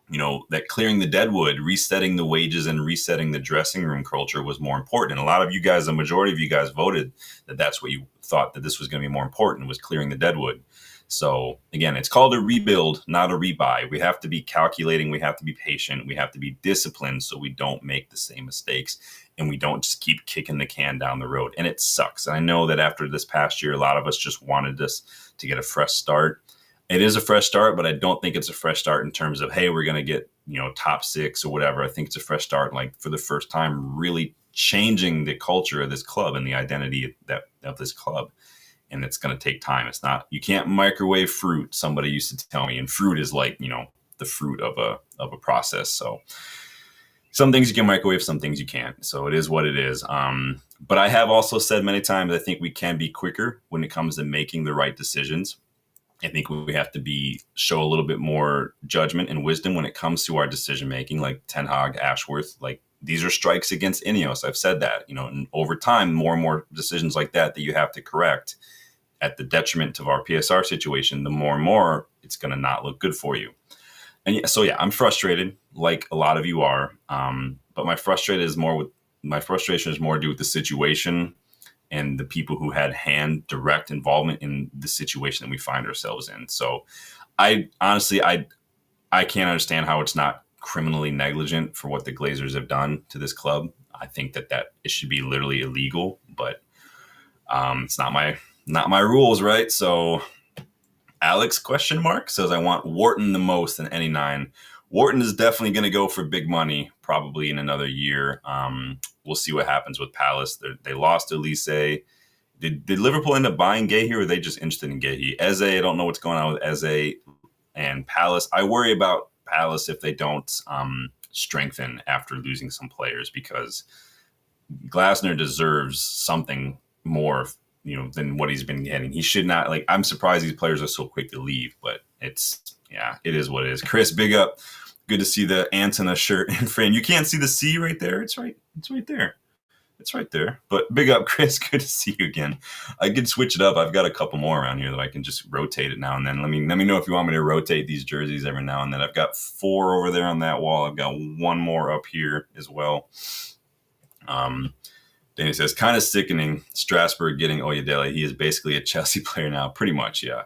that clearing the deadwood, resetting the wages and resetting the dressing room culture was more important. And a lot of you guys, the majority of you guys voted that that's what you thought that this was going to be more important, was clearing the deadwood. So again, it's called a rebuild, not a rebuy. We have to be calculating. We have to be patient. We have to be disciplined so we don't make the same mistakes and we don't just keep kicking the can down the road. And it sucks. And I know that after this past year, a lot of us just wanted this to get a fresh start. It is a fresh start, but I don't think it's a fresh start in terms of, hey, we're going to get, top 6 or whatever. I think it's a fresh start, like for the first time, really changing the culture of this club and the identity of this club. And it's going to take time. It's not, you can't microwave fruit. Somebody used to tell me, and fruit is like, the fruit of a process. So some things you can microwave, some things you can't. So it is what it is. But I have also said many times, I think we can be quicker when it comes to making the right decisions. I think we have to show a little bit more judgment and wisdom when it comes to our decision making, like Ten Hag, Ashworth, like these are strikes against Ineos. I've said that, and over time, more and more decisions like that you have to correct at the detriment of our PSR situation, the more and more it's going to not look good for you. And so, I'm frustrated like a lot of you are. But my frustration is more to do with the situation and the people who had direct involvement in the situation that we find ourselves in. So I honestly can't understand how it's not criminally negligent for what the Glazers have done to this club. I think that it should be literally illegal, but it's not my rules, right? So Alex ? Says, I want Wharton the most in any 9. Wharton is definitely going to go for big money, probably in another year. We'll see what happens with Palace. They lost Elise. Did Liverpool end up buying Guehi, or are they just interested in Guehi? Eze, I don't know what's going on with Eze and Palace. I worry about Palace if they don't strengthen after losing some players, because Glasner deserves something more, than what he's been getting. He should not, I'm surprised these players are so quick to leave, but it is what it is. Chris, big up. Good to see the Antina shirt in frame. You can't see the C right there. It's right there. It's right there. But big up, Chris. Good to see you again. I could switch it up. I've got a couple more around here that I can just rotate it now and then. Let me know if you want me to rotate these jerseys every now and then. I've got 4 over there on that wall. I've got 1 more up here as well. Danny says, kind of sickening Strasbourg getting Oyedele. He is basically a Chelsea player now. Pretty much, yeah.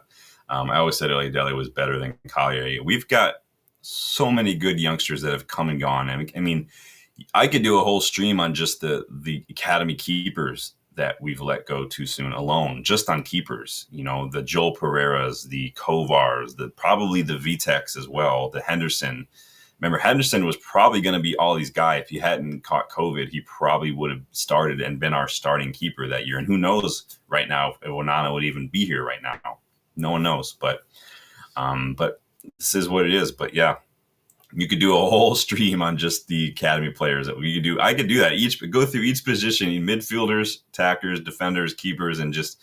I always said Oyedele was better than Collier. We've got so many good youngsters that have come and gone. I mean, I could do a whole stream on just the academy keepers that we've let go too soon alone, just on keepers. The Joel Pereiras, the Kovars, probably the Vitex as well, the Henderson. Remember, Henderson was probably going to be Ollie's guy. If he hadn't caught COVID, he probably would have started and been our starting keeper that year. And who knows right now if Onana would even be here right now. No one knows. But this is what it is. But yeah, you could do a whole stream on just the academy players that we could do. I could do that. Go through each position, midfielders, attackers, defenders, keepers, and just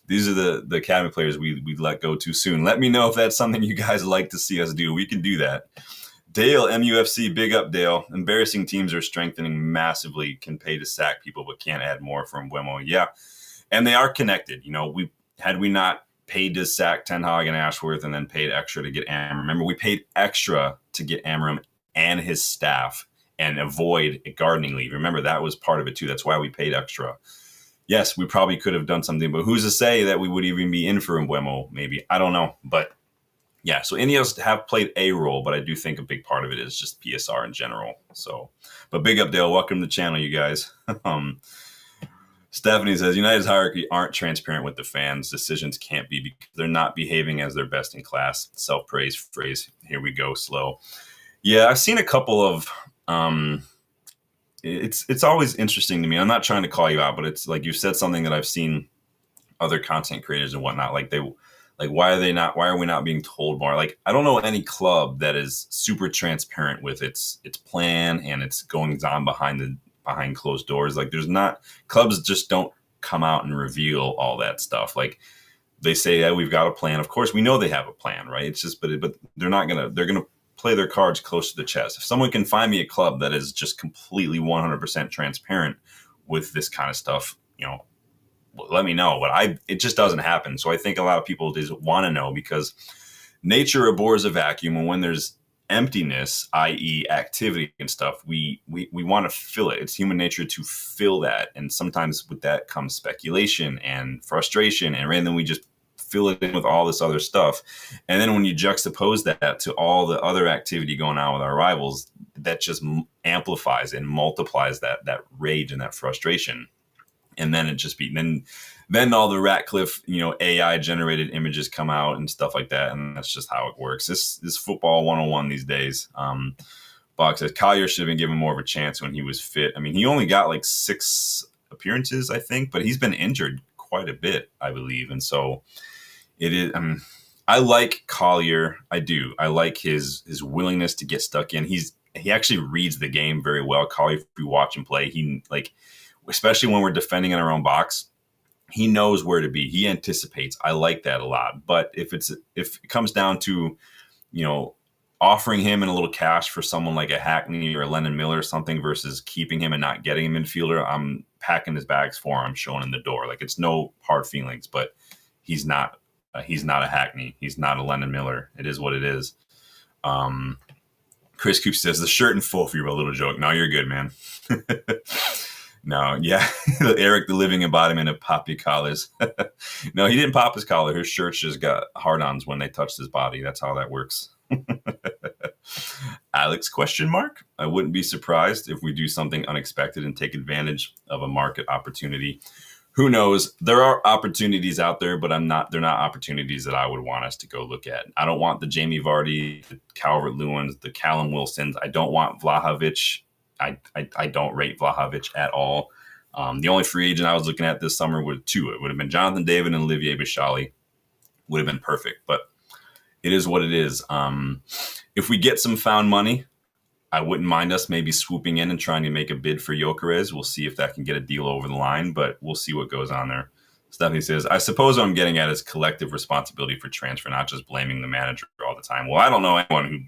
these are the academy players we let go too soon. Let me know if that's something you guys like to see us do. We can do that. Dale, MUFC, big up, Dale. Embarrassing teams are strengthening massively, can pay to sack people, but can't add more from Mbeumo. Yeah, and they are connected. Had we not paid to sack Ten Hag and Ashworth and then paid extra to get Amorim. Remember, we paid extra to get Amorim and his staff and avoid a gardening leave. Remember, that was part of it too. That's why we paid extra. Yes, we probably could have done something, but who's to say that we would even be in for Mbeumo? Maybe. I don't know, but yeah, so Ineos have played a role, but I do think a big part of it is just PSR in general. So, but big up, Dale. Welcome to the channel, you guys. Stephanie says, United's hierarchy aren't transparent with the fans. Decisions can't be because they're not behaving as their best in class. Self-praise phrase. Here we go, slow. Yeah, I've seen a couple of it's always interesting to me. I'm not trying to call you out, but it's like you said something that I've seen other content creators and whatnot, why are we not being told more? I don't know any club that is super transparent with its plan and its goings on behind closed doors. There's not, clubs just don't come out and reveal all that stuff. They say, yeah, we've got a plan. Of course, we know they have a plan, right? It's just, but they're going to play their cards close to the chest. If someone can find me a club that is just completely 100% transparent with this kind of stuff, let me know. But it just doesn't happen. So I think a lot of people just want to know because nature abhors a vacuum. And when there's emptiness, i.e. activity and stuff, we want to fill it. It's human nature to fill that. And sometimes with that comes speculation and frustration. And then we just fill it in with all this other stuff. And then when you juxtapose that to all the other activity going on with our rivals, that just amplifies and multiplies that rage and that frustration. And then it just be then all the Ratcliffe, AI generated images come out and stuff like that, and that's just how it works. This football 101 these days. Box says Collier should have been given more of a chance when he was fit. I mean, he only got like 6 appearances, I think, but he's been injured quite a bit, I believe, and so it is. I like Collier. I do. I like his willingness to get stuck in. He actually reads the game very well. Collier, if you watch him play, he especially when we're defending in our own box, he knows where to be. He anticipates. I like that a lot. But if it comes down to, offering him in a little cash for someone like a Hackney or a Lennon Miller or something versus keeping him and not getting a midfielder, I'm packing his bags for him, showing him the door. Like, it's no hard feelings, but he's not a Hackney. He's not a Lennon Miller. It is what it is. Chris Coop says the shirt and full for you, a little joke. No, you're good, man. No, yeah. Eric, the living embodiment of poppy collars. No, he didn't pop his collar. His shirts just got hard-ons when they touched his body. That's how that works. Alex, ? I wouldn't be surprised if we do something unexpected and take advantage of a market opportunity. Who knows? There are opportunities out there, but they're not opportunities that I would want us to go look at. I don't want the Jamie Vardy, the Calvert-Lewins, the Callum Wilsons. I don't want Vlahovic. I don't rate Vlahovic at all. The only free agent I was looking at this summer were 2. It would have been Jonathan David and Olivier Bishali. Would have been perfect, but it is what it is. If we get some found money, I wouldn't mind us maybe swooping in and trying to make a bid for Gyökeres. We'll see if that can get a deal over the line, but we'll see what goes on there. Stephanie says, I suppose what I'm getting at is collective responsibility for transfer, not just blaming the manager all the time. Well, I don't know anyone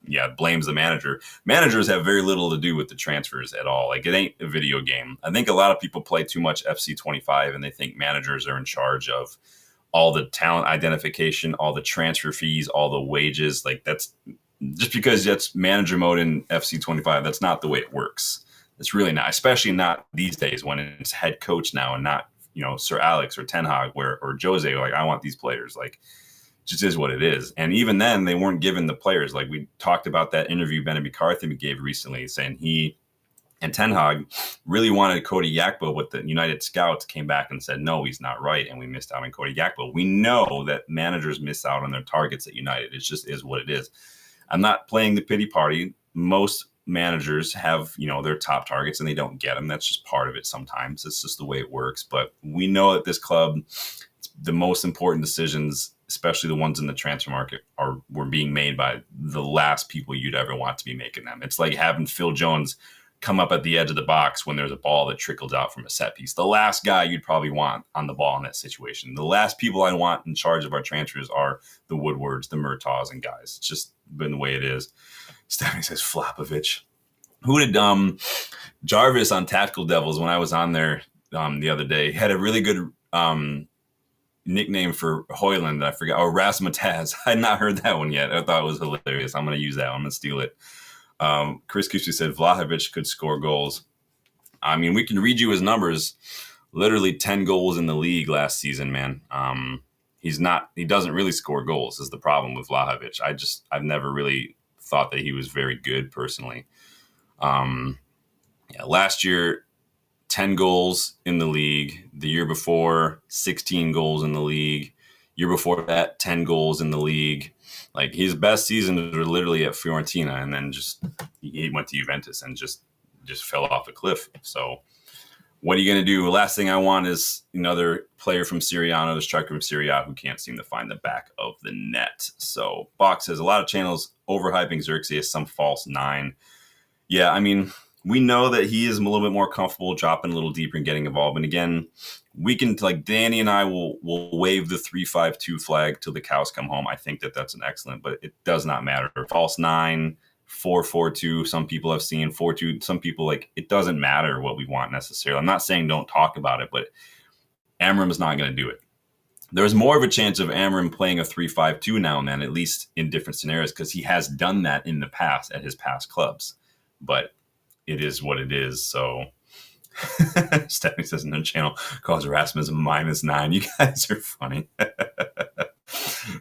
who blames the manager. Managers have very little to do with the transfers at all. Like, it ain't a video game. I think a lot of people play too much FC25 and they think managers are in charge of all the talent identification, all the transfer fees, all the wages. Like, that's just because that's manager mode in FC25. That's not the way it works. It's really not, especially not these days when it's head coach now and not, Sir Alex or Ten Hag or Jose. Like, I want these players. Like, just is what it is. And even then, they weren't given the players. Like, we talked about that interview Bennett McCarthy gave recently, saying he and Ten Hag really wanted Cody Gakpo, but the United scouts came back and said, no, he's not right, and we missed out on Cody Gakpo. We know that managers miss out on their targets at United. It just is what it is. I'm not playing the pity party. Most managers have, their top targets, and they don't get them. That's just part of it sometimes. It's just the way it works. But we know that this club, the most important decisions, especially the ones in the transfer market, were being made by the last people you'd ever want to be making them. It's like having Phil Jones come up at the edge of the box when there's a ball that trickles out from a set piece. The last guy you'd probably want on the ball in that situation. The last people I want in charge of our transfers are the Woodwards, the Murtaughs, and guys. It's just been the way it is. Stephanie says Flapovich. Who did Jarvis on Tactical Devils when I was on there the other day had a really good nickname for Hoyland that I forgot. Oh, Rasmataz. I had not heard that one yet. I thought it was hilarious. I'm going to use that one. I'm going to steal it. Chris Kusi said Vlahovic could score goals. I mean, we can read you his numbers. Literally 10 goals in the league last season, man. He doesn't really score goals is the problem with Vlahovic. I've never really thought that he was very good personally. Last year, 10 goals in the league. The year before, 16 goals in the league. Year before that, 10 goals in the league. Like, his best seasons were literally at Fiorentina, and then he went to Juventus and just fell off a cliff. So what are you going to do? The last thing I want is another player from Serie A, another striker from Serie A who can't seem to find the back of the net. So Bach says a lot of channels overhyping Xerxes as some false 9. Yeah, I mean, we know that he is a little bit more comfortable dropping a little deeper and getting involved. And again, we can, like, Danny and I will wave the 3-5-2 flag till the cows come home. I think that that's an excellent, but it does not matter. False 9, 4-4-2. Some people have seen 4-2. Some people, like, it doesn't matter what we want necessarily. I'm not saying don't talk about it, but Amorim is not going to do it. There's more of a chance of Amorim playing a 3-5-2 now and then, at least in different scenarios, because he has done that in the past at his past clubs. But it is what it is. So Stephanie says in the channel calls Erasmus -9. You guys are funny.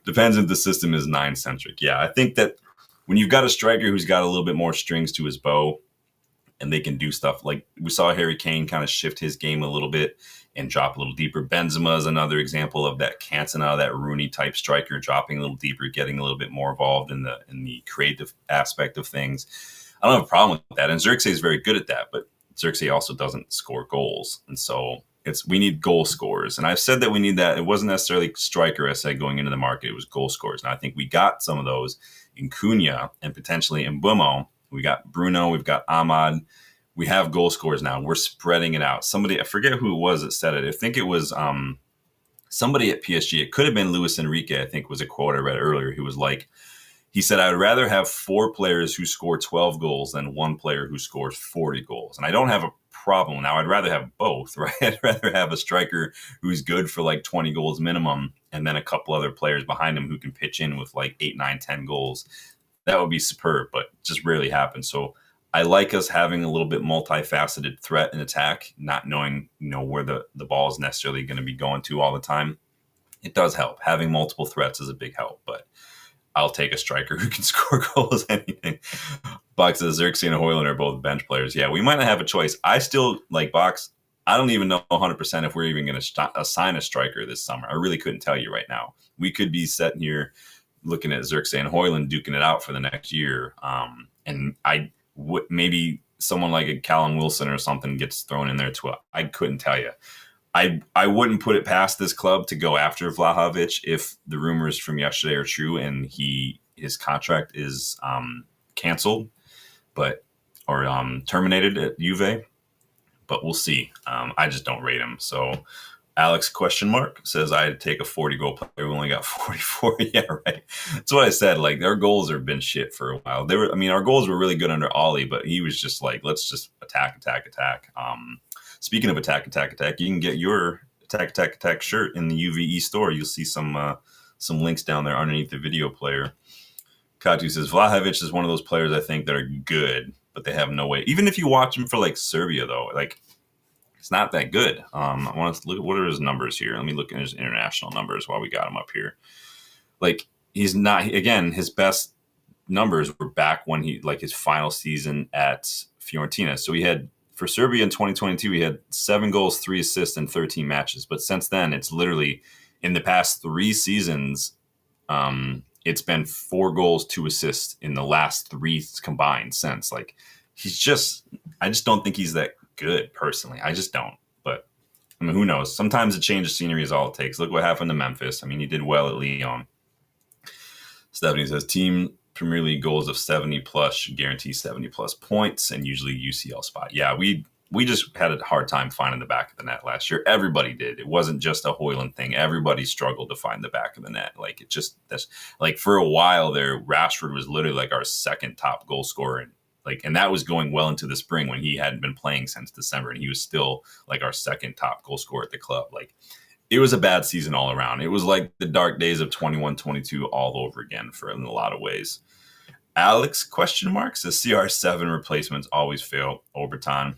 Depends if the system is 9-centric. Yeah, I think that when you've got a striker who's got a little bit more strings to his bow and they can do stuff like we saw Harry Kane kind of shift his game a little bit and drop a little deeper. Benzema is another example of that Cantona, that Rooney type striker, dropping a little deeper, getting a little bit more involved in the creative aspect of things. I don't have a problem with that. And Xerxes is very good at that, but Xerxes also doesn't score goals. And so we need goal scorers. And I've said that we need that. It wasn't necessarily striker, I said, going into the market. It was goal scorers. And I think we got some of those in Cunha and potentially in Mbeumo. We got Bruno. We've got Ahmad. We have goal scorers now. We're spreading it out. Somebody, I forget who it was that said it. I think it was somebody at PSG. It could have been Luis Enrique, I think was a quote I read earlier. He said, I would rather have 4 players who score 12 goals than 1 player who scores 40 goals. And I don't have a problem. Now, I'd rather have both, right? I'd rather have a striker who's good for like 20 goals minimum and then a couple other players behind him who can pitch in with like 8, 9, 10 goals. That would be superb, but it just rarely happens. So I like us having a little bit multifaceted threat and attack, not knowing, where the ball is necessarily going to be going to all the time. It does help. Having multiple threats is a big help, but I'll take a striker who can score goals, anything. Box says Xerxes and Højlund are both bench players. Yeah, we might not have a choice. I still like Box. I don't even know 100% if we're even going to assign a striker this summer. I really couldn't tell you right now. We could be sitting here looking at Xerxes and Højlund duking it out for the next year. And maybe someone like a Callum Wilson or something gets thrown in there too. I couldn't tell you. I wouldn't put it past this club to go after Vlahovic if the rumors from yesterday are true and his contract is canceled, or terminated at Juve. But we'll see. I just don't rate him. So Alex ? Says I'd take a 40-goal player. We only got 44. Yeah, right. That's what I said. Like, our goals have been shit for a while. Our goals were really good under Ollie, but he was just like, let's just attack. Speaking of attack, you can get your attack shirt in the UVE store. You'll see some links down there underneath the video player. Katu says Vlahovic is one of those players I think that are good, but they have no way. Even if you watch him for like Serbia, though, like it's not that good. I want to look at what are his numbers here. Let me look at his international numbers while we got him up here. Like, he's not, again, his best numbers were back when his final season at Fiorentina. So for Serbia in 2022, he had 7 goals, 3 assists in 13 matches. But since then, it's literally in the past 3 seasons, it's been 4 goals, 2 assists in the last 3 combined since. Like, I just don't think he's that good personally. I just don't. But who knows? Sometimes a change of scenery is all it takes. Look what happened to Memphis. He did well at Lyon. Stephanie says team Premier League goals of 70 plus should guarantee 70 plus points and usually UCL spot. Yeah, we just had a hard time finding the back of the net last year. Everybody did. It wasn't just a Højlund thing. Everybody struggled to find the back of the net. For a while there, Rashford was literally like our second top goal scorer. And that was going well into the spring when he hadn't been playing since December, and he was still like our second top goal scorer at the club. Like, it was a bad season all around. It was like the dark days of 21-22 all over again in a lot of ways. Alex ? Says CR7 replacements always fail. Obertan.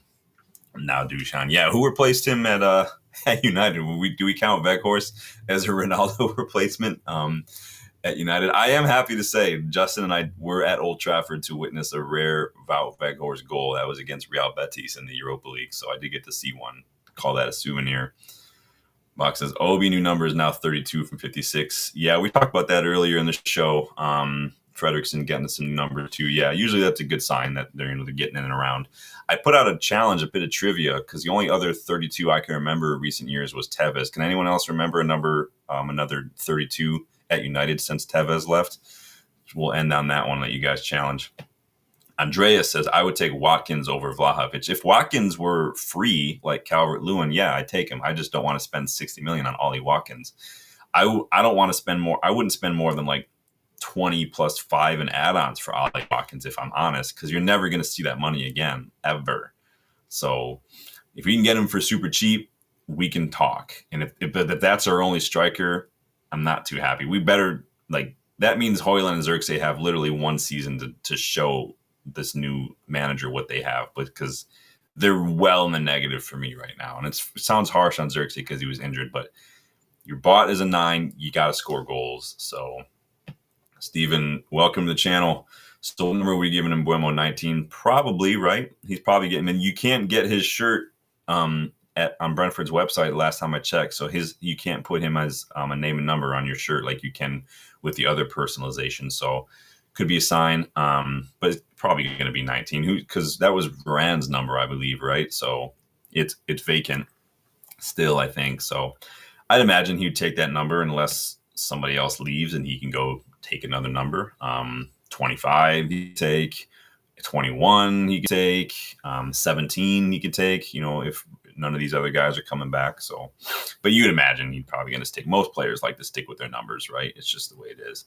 Now Dusan. Yeah, who replaced him at United? Do we count Weghorst as a Ronaldo replacement at United? I am happy to say Justin and I were at Old Trafford to witness a rare Wout Weghorst goal. That was against Real Betis in the Europa League, so I did get to see one. Call that a souvenir. Box says Obi new number is now 32 from 56. Yeah, we talked about that earlier in the show. Fredrickson getting some new number too. Yeah, usually that's a good sign that they're getting in and around. I put out a challenge, a bit of trivia, because the only other 32 I can remember in recent years was Tevez. Can anyone else remember another 32 at United since Tevez left? We'll end on that one. Let you guys challenge. Andreas says, I would take Watkins over Vlahovic. If Watkins were free, like Calvert-Lewin, yeah, I'd take him. I just don't want to spend $60 million on Ollie Watkins. I don't want to spend more. I wouldn't spend more than like 20 plus 5 in add-ons for Ollie Watkins, if I'm honest, because you're never going to see that money again, ever. So if we can get him for super cheap, we can talk. And if that's our only striker, I'm not too happy. We better, that means Højlund and Xerxes have literally one season to show this new manager what they have, because they're well in the negative for me right now. And it sounds harsh on Xerxes because he was injured, but you're bought as a 9, you got to score goals. So, Steven, welcome to the channel. So, what number are we giving him, Buemo? 19? Probably, right? He's probably getting, and you can't get his shirt on Brentford's website last time I checked. So, you can't put him as a name and number on your shirt like you can with the other personalization. So, could be a sign, but it's probably going to be 19, because that was Rand's number, I believe, right? So, it's vacant still, I think. So, I'd imagine he'd take that number unless somebody else leaves and he can go take another number. 25 he could take, 21 he could take, 17 he could take, if none of these other guys are coming back. So, but you'd imagine he's probably going to stick. Most players like to stick with their numbers, right? It's just the way it is.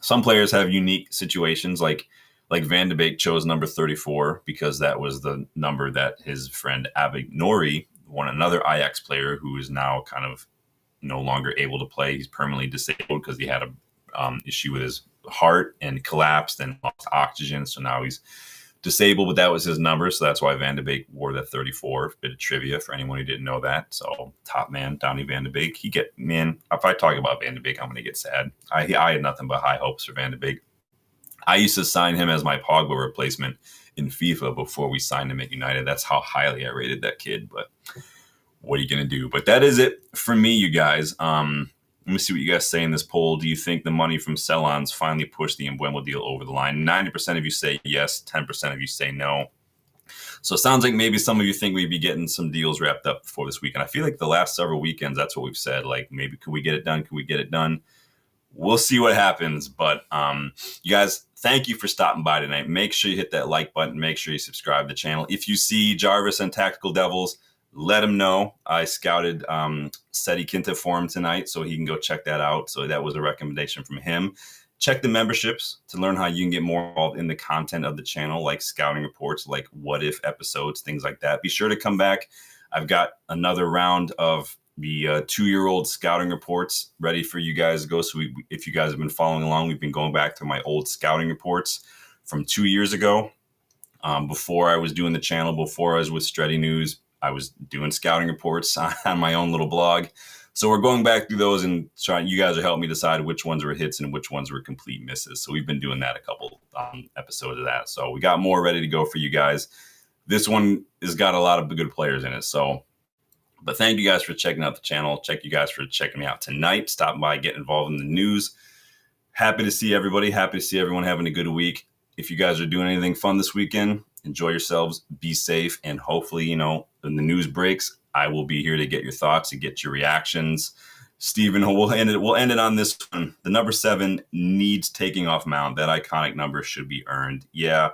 Some players have unique situations, like Van de Beek chose number 34 because that was the number that his friend Abid Nori, another Ajax player who is now kind of no longer able to play. He's permanently disabled because he had a issue with his heart and collapsed and lost oxygen. So now he's disabled, but that was his number. So that's why Van de Beek wore that 34. Bit of trivia for anyone who didn't know that. So top man, Donny Van de Beek. If I talk about Van de Beek, I'm going to get sad. I had nothing but high hopes for Van de Beek. I used to sign him as my Pogba replacement in FIFA before we signed him at United. That's how highly I rated that kid. But what are you going to do? But that is it for me, you guys. Let me see what you guys say in this poll. Do you think the money from sell-ons finally pushed the Mbeumo deal over the line? 90% of you say yes. 10% of you say no. So it sounds like maybe some of you think we'd be getting some deals wrapped up before this weekend. I feel like the last several weekends, that's what we've said. Like, maybe could we get it done? Could we get it done? We'll see what happens. But you guys, thank you for stopping by tonight. Make sure you hit that like button. Make sure you subscribe to the channel. If you see Jarvis and Tactical Devils, let him know. I scouted Seti Quinta for him tonight, so he can go check that out. So that was a recommendation from him. Check the memberships to learn how you can get more involved in the content of the channel, like scouting reports, like what if episodes, things like that. Be sure to come back. I've got another round of the 2-year-old scouting reports ready for you guys to go. So if you guys have been following along, we've been going back to my old scouting reports from 2 years ago. Before I was doing the channel, before I was with Stretty News, I was doing scouting reports on my own little blog. So we're going back through those and trying. You guys are helping me decide which ones were hits and which ones were complete misses. So we've been doing that a couple episodes of that. So we got more ready to go for you guys. This one has got a lot of good players in it. So, but thank you guys for checking out the channel. Thank you guys for checking me out tonight. Stop by, get involved in the news. Happy to see everybody. Happy to see everyone having a good week. If you guys are doing anything fun this weekend, enjoy yourselves, be safe, and hopefully, when the news breaks, I will be here to get your thoughts and get your reactions. Steven, we'll end it on this one. The number 7 needs taking off Mount. That iconic number should be earned. Yeah.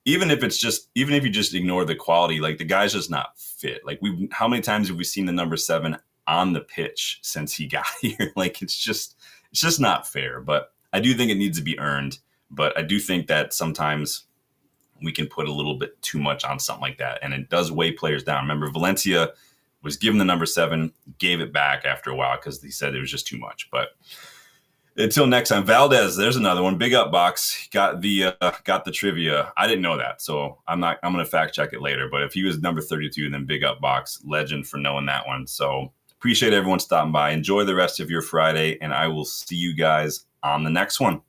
Even if you just ignore the quality, like the guy's just not fit. Like how many times have we seen the number 7 on the pitch since he got here? Like it's just not fair. But I do think it needs to be earned. But I do think that sometimes we can put a little bit too much on something like that, and it does weigh players down. Remember, Valencia was given the number 7, gave it back after a while because he said it was just too much. But until next time, Valdez, there's another one. Big up, Box. Got the trivia. I didn't know that, so I'm going to fact check it later. But if he was number 32, then big up, Box. Legend for knowing that one. So appreciate everyone stopping by. Enjoy the rest of your Friday, and I will see you guys on the next one.